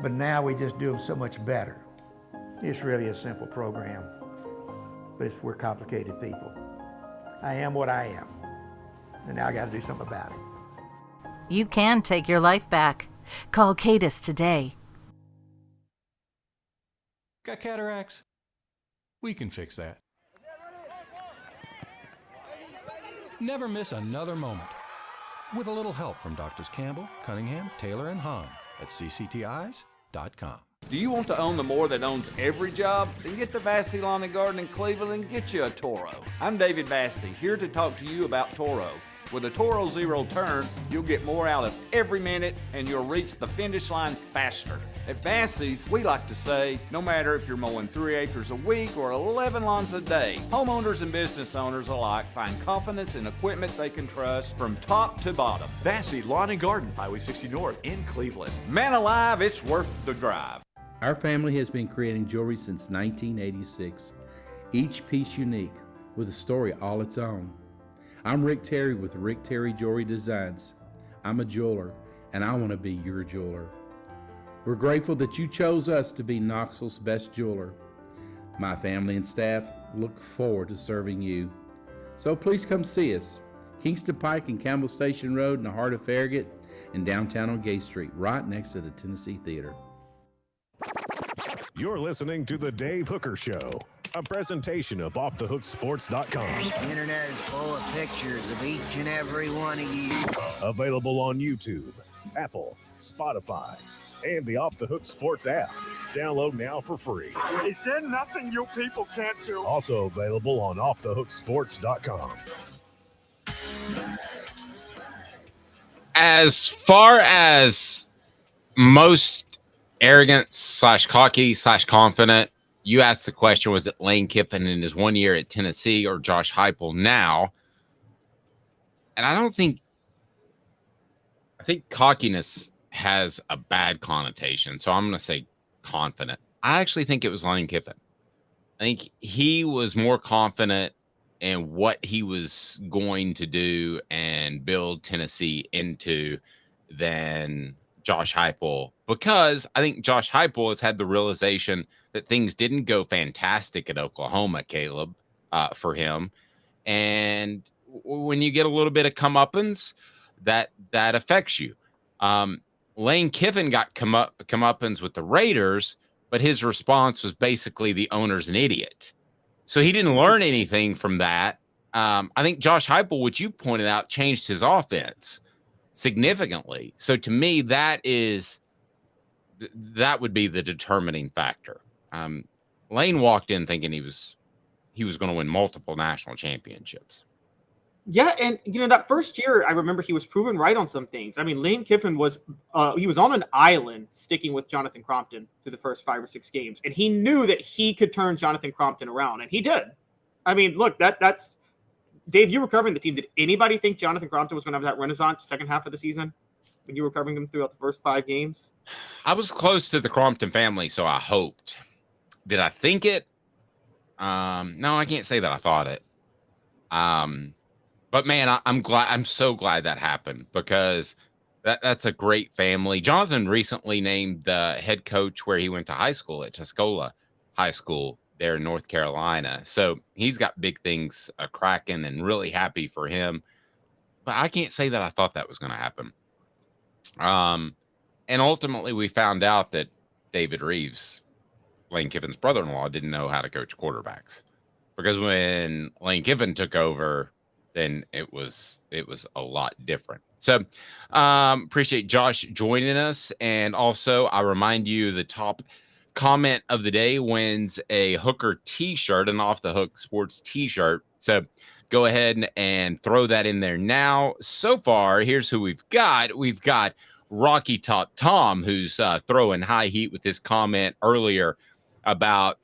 but now we just do them so much better. It's really a simple program, but we're complicated people. I am what I am, and now I got to do something about it. You can take your life back. Call Cadis today. Got cataracts? We can fix that. Never miss another moment. With a little help from Doctors Campbell, Cunningham, Taylor, and Hahn at cctis.com. Do you want to own the more that owns every job? Then get to Vassey Lawn and Garden in Cleveland and get you a Toro. I'm David Vassey, here to talk to you about Toro. With a Toro Zero Turn, you'll get more out of every minute and you'll reach the finish line faster. At Vassey's, we like to say, no matter if you're mowing 3 acres a week or 11 lawns a day, homeowners and business owners alike find confidence in equipment they can trust from top to bottom. Vassey Lawn and Garden, Highway 60 North in Cleveland. Man alive, it's worth the drive. Our family has been creating jewelry since 1986, each piece unique with a story all its own. I'm Rick Terry with Rick Terry Jewelry Designs. I'm a jeweler, and I want to be your jeweler. We're grateful that you chose us to be Knoxville's best jeweler. My family and staff look forward to serving you. So please come see us. Kingston Pike and Campbell Station Road in the heart of Farragut and downtown on Gay Street, right next to the Tennessee Theater. You're listening to The Dave Hooker Show, a presentation of OffTheHookSports.com. The internet is full of pictures of each and every one of you. Available on YouTube, Apple, Spotify, and the Off the Hook Sports app. Download now for free. Is there nothing you people can't do? Also available on OffTheHookSports.com. As far as most arrogant / cocky / confident, you asked the question, was it Lane Kiffin in his 1 year at Tennessee or Josh Heupel now? And I think cockiness has a bad connotation, so I'm going to say confident. I actually think it was Lane Kiffin. I think he was more confident in what he was going to do and build Tennessee into than Josh Heupel, because I think Josh Heupel has had the realization that things didn't go fantastic at Oklahoma, Caleb, for him. And when you get a little bit of comeuppance, that affects you. Lane Kiffin got comeuppance with the Raiders, but his response was basically the owner's an idiot. So he didn't learn anything from that. I think Josh Heupel, which you pointed out, changed his offense significantly. So to me, that would be the determining factor. Lane walked in thinking he was going to win multiple national championships. Yeah, and that first year, I remember he was proven right on some things. I mean, Lane Kiffin was he was on an island sticking with Jonathan Crompton through the first 5 or 6 games, and he knew that he could turn Jonathan Crompton around, and he did. I mean, look, that's Dave. You were covering the team. Did anybody think Jonathan Crompton was going to have that renaissance second half of the season when you were covering him throughout the first 5 games? I was close to the Crompton family, so I hoped. Did I think it? No, I can't say that I thought it. But man, I'm so glad that happened, because that's a great family. Jonathan recently named the head coach where he went to high school at Tuscola High School there in North Carolina. So he's got big things cracking, and really happy for him. But I can't say that I thought that was going to happen. And ultimately we found out that David Reeves, Lane Kiffin's brother-in-law, didn't know how to coach quarterbacks, because when Lane Kiffin took over, then it was a lot different. So appreciate Josh joining us. And also I remind you, the top comment of the day wins a Hooker t-shirt, an Off the Hook Sports t-shirt. So go ahead and throw that in there now. So far, here's who we've got. We've got Rocky Top Tom, who's throwing high heat with his comment earlier about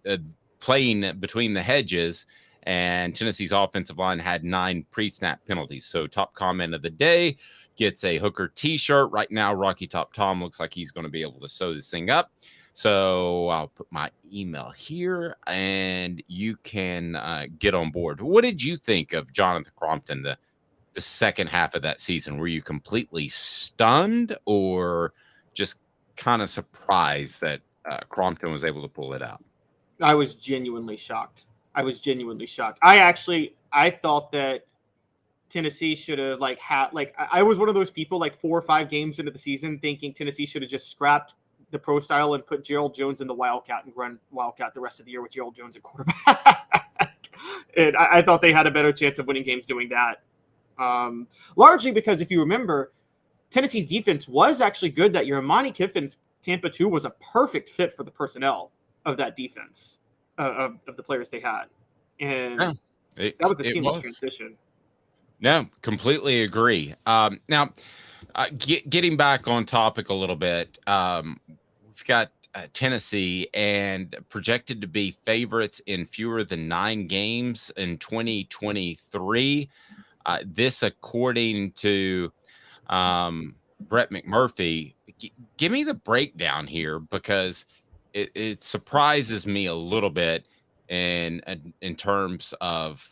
playing between the hedges, and Tennessee's offensive line had 9 pre-snap penalties. So top comment of the day gets a Hooker t-shirt. Right now, Rocky Top Tom looks like he's going to be able to sew this thing up. So I'll put my email here, and you can get on board. What did you think of Jonathan Crompton, the second half of that season? Were you completely stunned, or just kind of surprised that Crompton was able to pull it out. I was genuinely shocked. I thought that Tennessee should have I was one of those people 4 or 5 games into the season thinking Tennessee should have just scrapped the pro style and put Gerald Jones in the Wildcat and run Wildcat the rest of the year with Gerald Jones at quarterback. And I thought they had a better chance of winning games doing that. Largely because if you remember, Tennessee's defense was actually good that year. Monty Kiffin's Tampa 2 was a perfect fit for the personnel of that defense, of the players they had. And that was a seamless transition. No, completely agree. Now, getting back on topic a little bit, we've got Tennessee and projected to be favorites in fewer than 9 games in 2023. This, according to Brett McMurphy. Give me the breakdown here, because it surprises me a little bit in terms of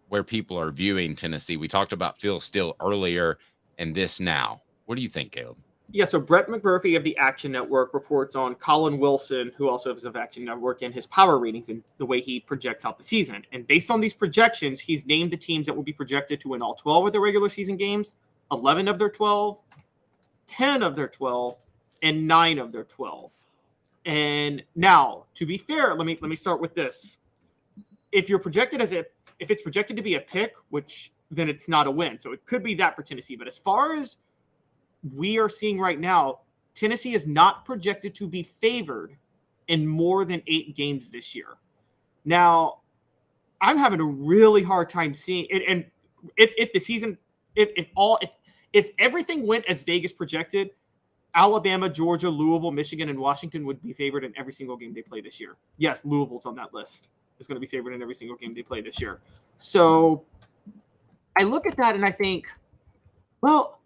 where people are viewing Tennessee. We talked about Phil Steele earlier and this now. What do you think, Caleb? Yeah, so Brett McMurphy of the Action Network reports on Colin Wilson, who also is of Action Network, and his power ratings and the way he projects out the season. And based on these projections, he's named the teams that will be projected to win all 12 of their regular season games, 11 of their 12, 10 of their 12, and 9 of their 12. And now, to be fair, let me start with this. If you're projected if it's projected to be a pick, then it's not a win. So it could be that for Tennessee. But as far as we are seeing right now, Tennessee is not projected to be favored in more than 8 games this year. Now, I'm having a really hard time seeing it. And if the season, if everything went as Vegas projected, Alabama, Georgia, Louisville, Michigan, and Washington would be favored in every single game they play this year. Yes, Louisville's on that list. Is going to be favored in every single game they play this year. So I look at that and I think, well,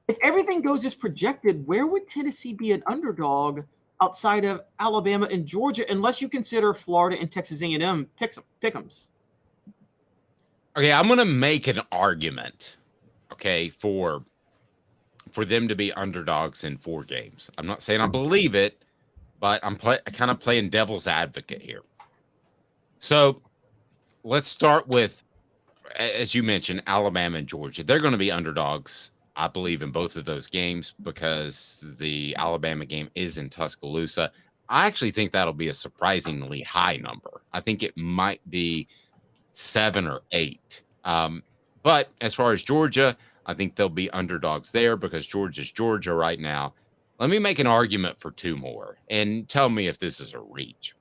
if everything goes as projected, where would Tennessee be an underdog outside of Alabama and Georgia, unless you consider Florida and Texas A&M pick'ems? Okay, I'm going to make an argument, for them to be underdogs in 4 games. I'm not saying I believe it, but I'm kind of playing devil's advocate here. So let's start with, as you mentioned, Alabama and Georgia. They're going to be underdogs, I believe, in both of those games because the Alabama game is in Tuscaloosa. I actually think that'll be a surprisingly high number. I think it might be 7 or 8. But as far as Georgia, I think they'll be underdogs there because Georgia's Georgia right now. Let me make an argument for 2 more and tell me if this is a reach.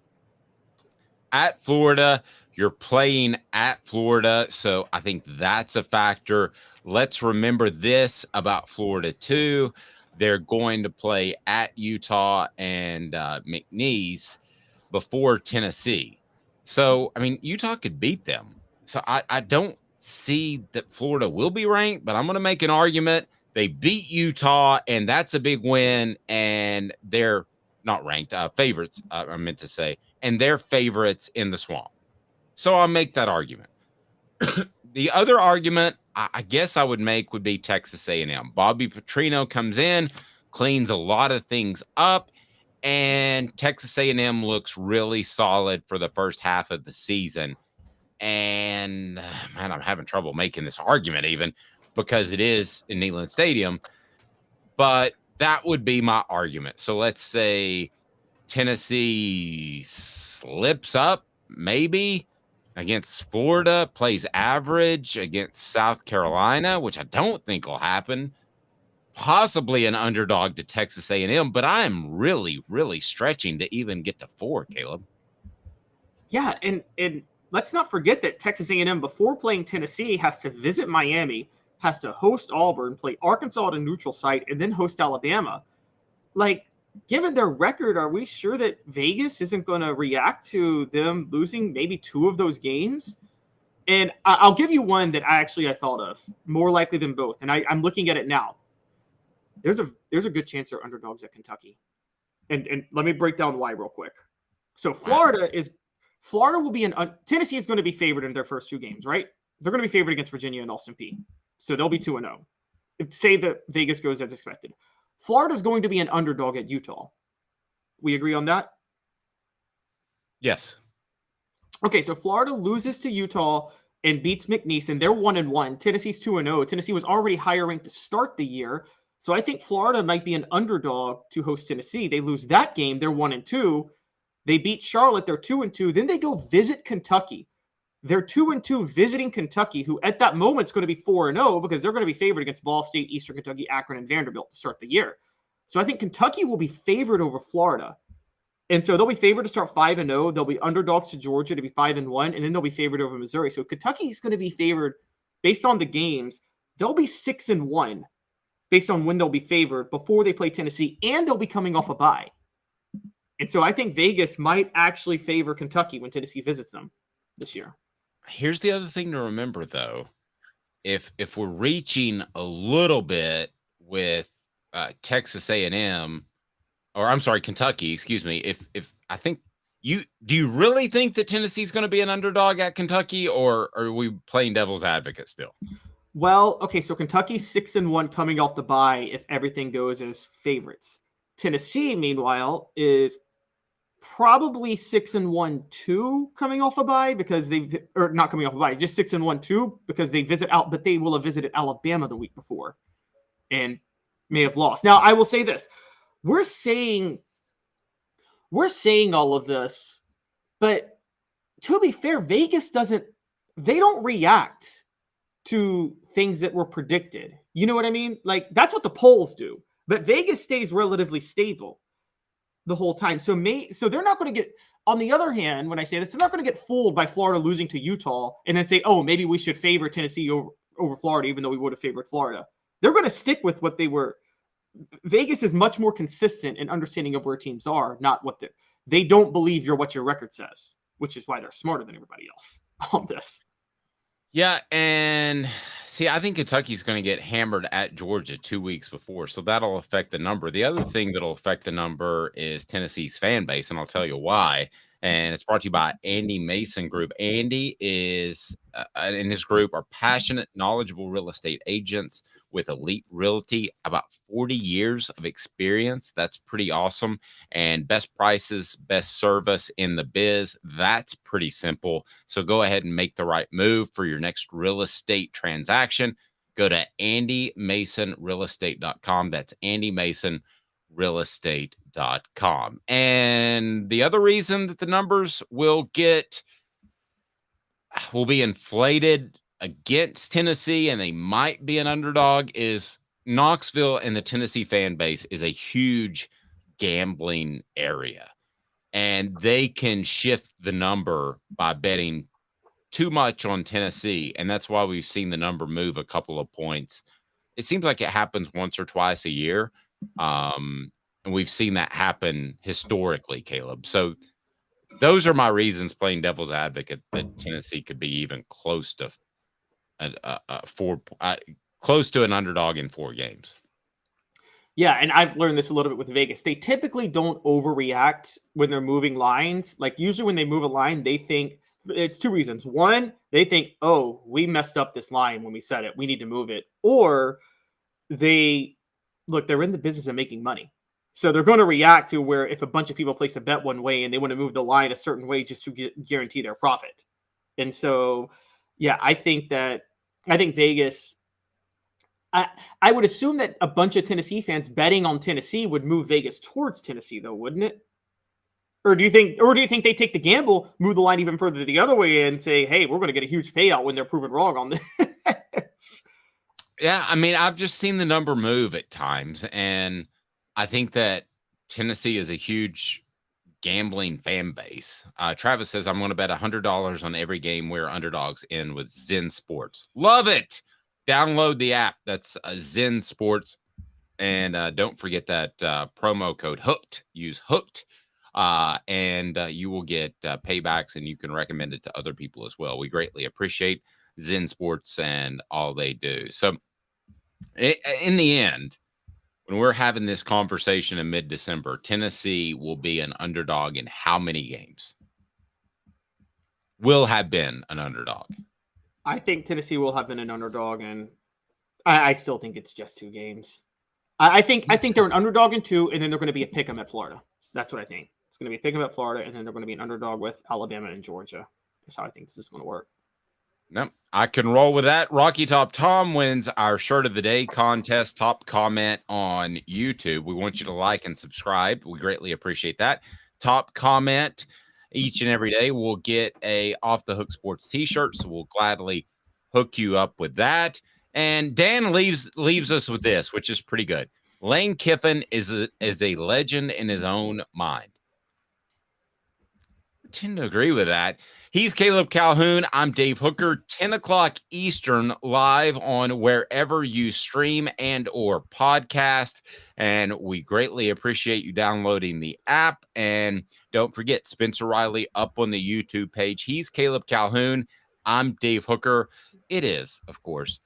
At Florida, you're playing at Florida, so I think that's a factor. Let's remember this about Florida, too. They're going to play at Utah and McNeese before Tennessee. So, I mean, Utah could beat them. So I don't see that Florida will be ranked, but I'm going to make an argument. They beat Utah, and that's a big win, and they're not ranked, favorites, I meant to say, and they're favorites in the Swamp. So I'll make that argument. The other argument I guess I would make would be Texas A&M. Bobby Petrino comes in, cleans a lot of things up, and Texas A&M looks really solid for the first half of the season. And, man, I'm having trouble making this argument even because it is in Neyland Stadium. But that would be my argument. So let's say Tennessee slips up, maybe, against Florida, plays average against South Carolina, which I don't think will happen. Possibly an underdog to Texas A&M, but I'm really, really stretching to even get to 4, Caleb. Yeah, and let's not forget that Texas A&M, before playing Tennessee, has to visit Miami, has to host Auburn, play Arkansas at a neutral site, and then host Alabama. Like, given their record, are we sure that Vegas isn't going to react to them losing maybe 2 of those games? And I'll give you one that I thought of, more likely than both. And I'm looking at it now. There's a good chance they're underdogs at Kentucky. And let me break down why real quick. So Florida will be Tennessee is going to be favored in their first 2 games, right? They're going to be favored against Virginia and Austin Peay. So they'll be 2-0. Say that Vegas goes as expected. Florida's going to be an underdog at Utah. We agree on that? Yes. Okay, so Florida loses to Utah and beats McNeese, they're 1-1. Tennessee's 2-0. Tennessee was already higher ranked to start the year. So I think Florida might be an underdog to host Tennessee. They lose that game. They're 1-2. They beat Charlotte. They're 2-2. Then they go visit Kentucky. They're 2-2 visiting Kentucky, who at that moment is going to be 4-0 because they're going to be favored against Ball State, Eastern Kentucky, Akron, and Vanderbilt to start the year. So I think Kentucky will be favored over Florida. And so they'll be favored to start 5-0. They'll be underdogs to Georgia to be 5-1, and then they'll be favored over Missouri. So Kentucky's going to be favored based on the games. They'll be 6-1 based on when they'll be favored before they play Tennessee, and they'll be coming off a bye. And so I think Vegas might actually favor Kentucky when Tennessee visits them this year. Here's the other thing to remember, though. If we're reaching a little bit with Texas A&M, or I'm sorry, Kentucky, excuse me. If I think do you really think that Tennessee's going to be an underdog at Kentucky, or are we playing devil's advocate still? Well, okay, so Kentucky's 6-1 coming off the bye if everything goes as favorites. Tennessee, meanwhile, is probably 6-1 too coming off a bye because not coming off a bye, just 6-1 too because they but they will have visited Alabama the week before and may have lost. Now, I will say this. We're saying all of this, but to be fair, Vegas they don't react to things that were predicted. You know what I mean? Like, that's what the polls do. But Vegas stays relatively stable the whole time. So they're not going to get, on the other hand, when I say this, they're not going to get fooled by Florida losing to Utah and then say, oh, maybe we should favor Tennessee over Florida, even though we would have favored Florida. They're going to stick with what they were. Vegas is much more consistent in understanding of where teams are, not what they don't believe what your record says, which is why they're smarter than everybody else on this. Yeah, and see, I think Kentucky's going to get hammered at Georgia 2 weeks before, so that'll affect the number. The other thing that'll affect the number is Tennessee's fan base, and I'll tell you why. And it's brought to you by Andy Mason Group. Andy is and his group are passionate, knowledgeable real estate agents with elite realty, about 40 years of experience. That's pretty awesome. And best prices, best service in the biz. That's pretty simple. So go ahead and make the right move for your next real estate transaction. Go to andymasonrealestate.com. That's andymasonrealestate.com. And the other reason that the numbers will be inflated against Tennessee and they might be an underdog is Knoxville and the Tennessee fan base is a huge gambling area, and they can shift the number by betting too much on Tennessee. And that's why we've seen the number move a couple of points. It seems like it happens once or twice a year. And we've seen that happen historically, Caleb. So those are my reasons playing devil's advocate that Tennessee could be even close to close to an underdog in 4 games. Yeah, and I've learned this a little bit with Vegas. They typically don't overreact when they're moving lines. Like, usually when they move a line, they think it's 2 reasons. One, they think, oh, we messed up this line when we said it. We need to move it. Or they're in the business of making money. So they're going to react to where if a bunch of people place a bet one way and they want to move the line a certain way just to guarantee their profit. And so, yeah, I think Vegas, I would assume that a bunch of Tennessee fans betting on Tennessee would move Vegas towards Tennessee, though, wouldn't it? Or do you think they take the gamble, move the line even further the other way, and say, "Hey, we're going to get a huge payout when they're proven wrong on this"? Yeah, I mean, I've just seen the number move at times, and I think that Tennessee is a huge gambling fan base. Travis says, "I'm going to bet $100 on every game where underdogs in with Zen Sports." Love it. Download the app. That's Zen Sports. And don't forget that promo code HOOKED. Use HOOKED. And you will get paybacks, and you can recommend it to other people as well. We greatly appreciate Zen Sports and all they do. So in the end, when we're having this conversation in mid-December, Tennessee will be an underdog in how many games? Will have been an underdog. I think Tennessee will have been an underdog, and I still think it's just 2 games. I think they're an underdog in 2, and then they're going to be a pick 'em at Florida. That's what I think. It's going to be a pick 'em at Florida, and then they're going to be an underdog with Alabama and Georgia. That's how I think this is going to work. No, I can roll with that. Rocky Top Tom wins our Shirt of the Day contest. Top comment on YouTube. We want you to like and subscribe. We greatly appreciate that. Top comment each and every day will get a Off the Hook Sports t-shirt, so we'll gladly hook you up with that. And Dan leaves us with this, which is pretty good. Lane Kiffin is a legend in his own mind. I tend to agree with that. He's Caleb Calhoun. I'm Dave Hooker. 10 o'clock Eastern, live on wherever you stream and or podcast. And we greatly appreciate you downloading the app. And don't forget, Spencer Riley up on the YouTube page. He's Caleb Calhoun. I'm Dave Hooker. It is, of course,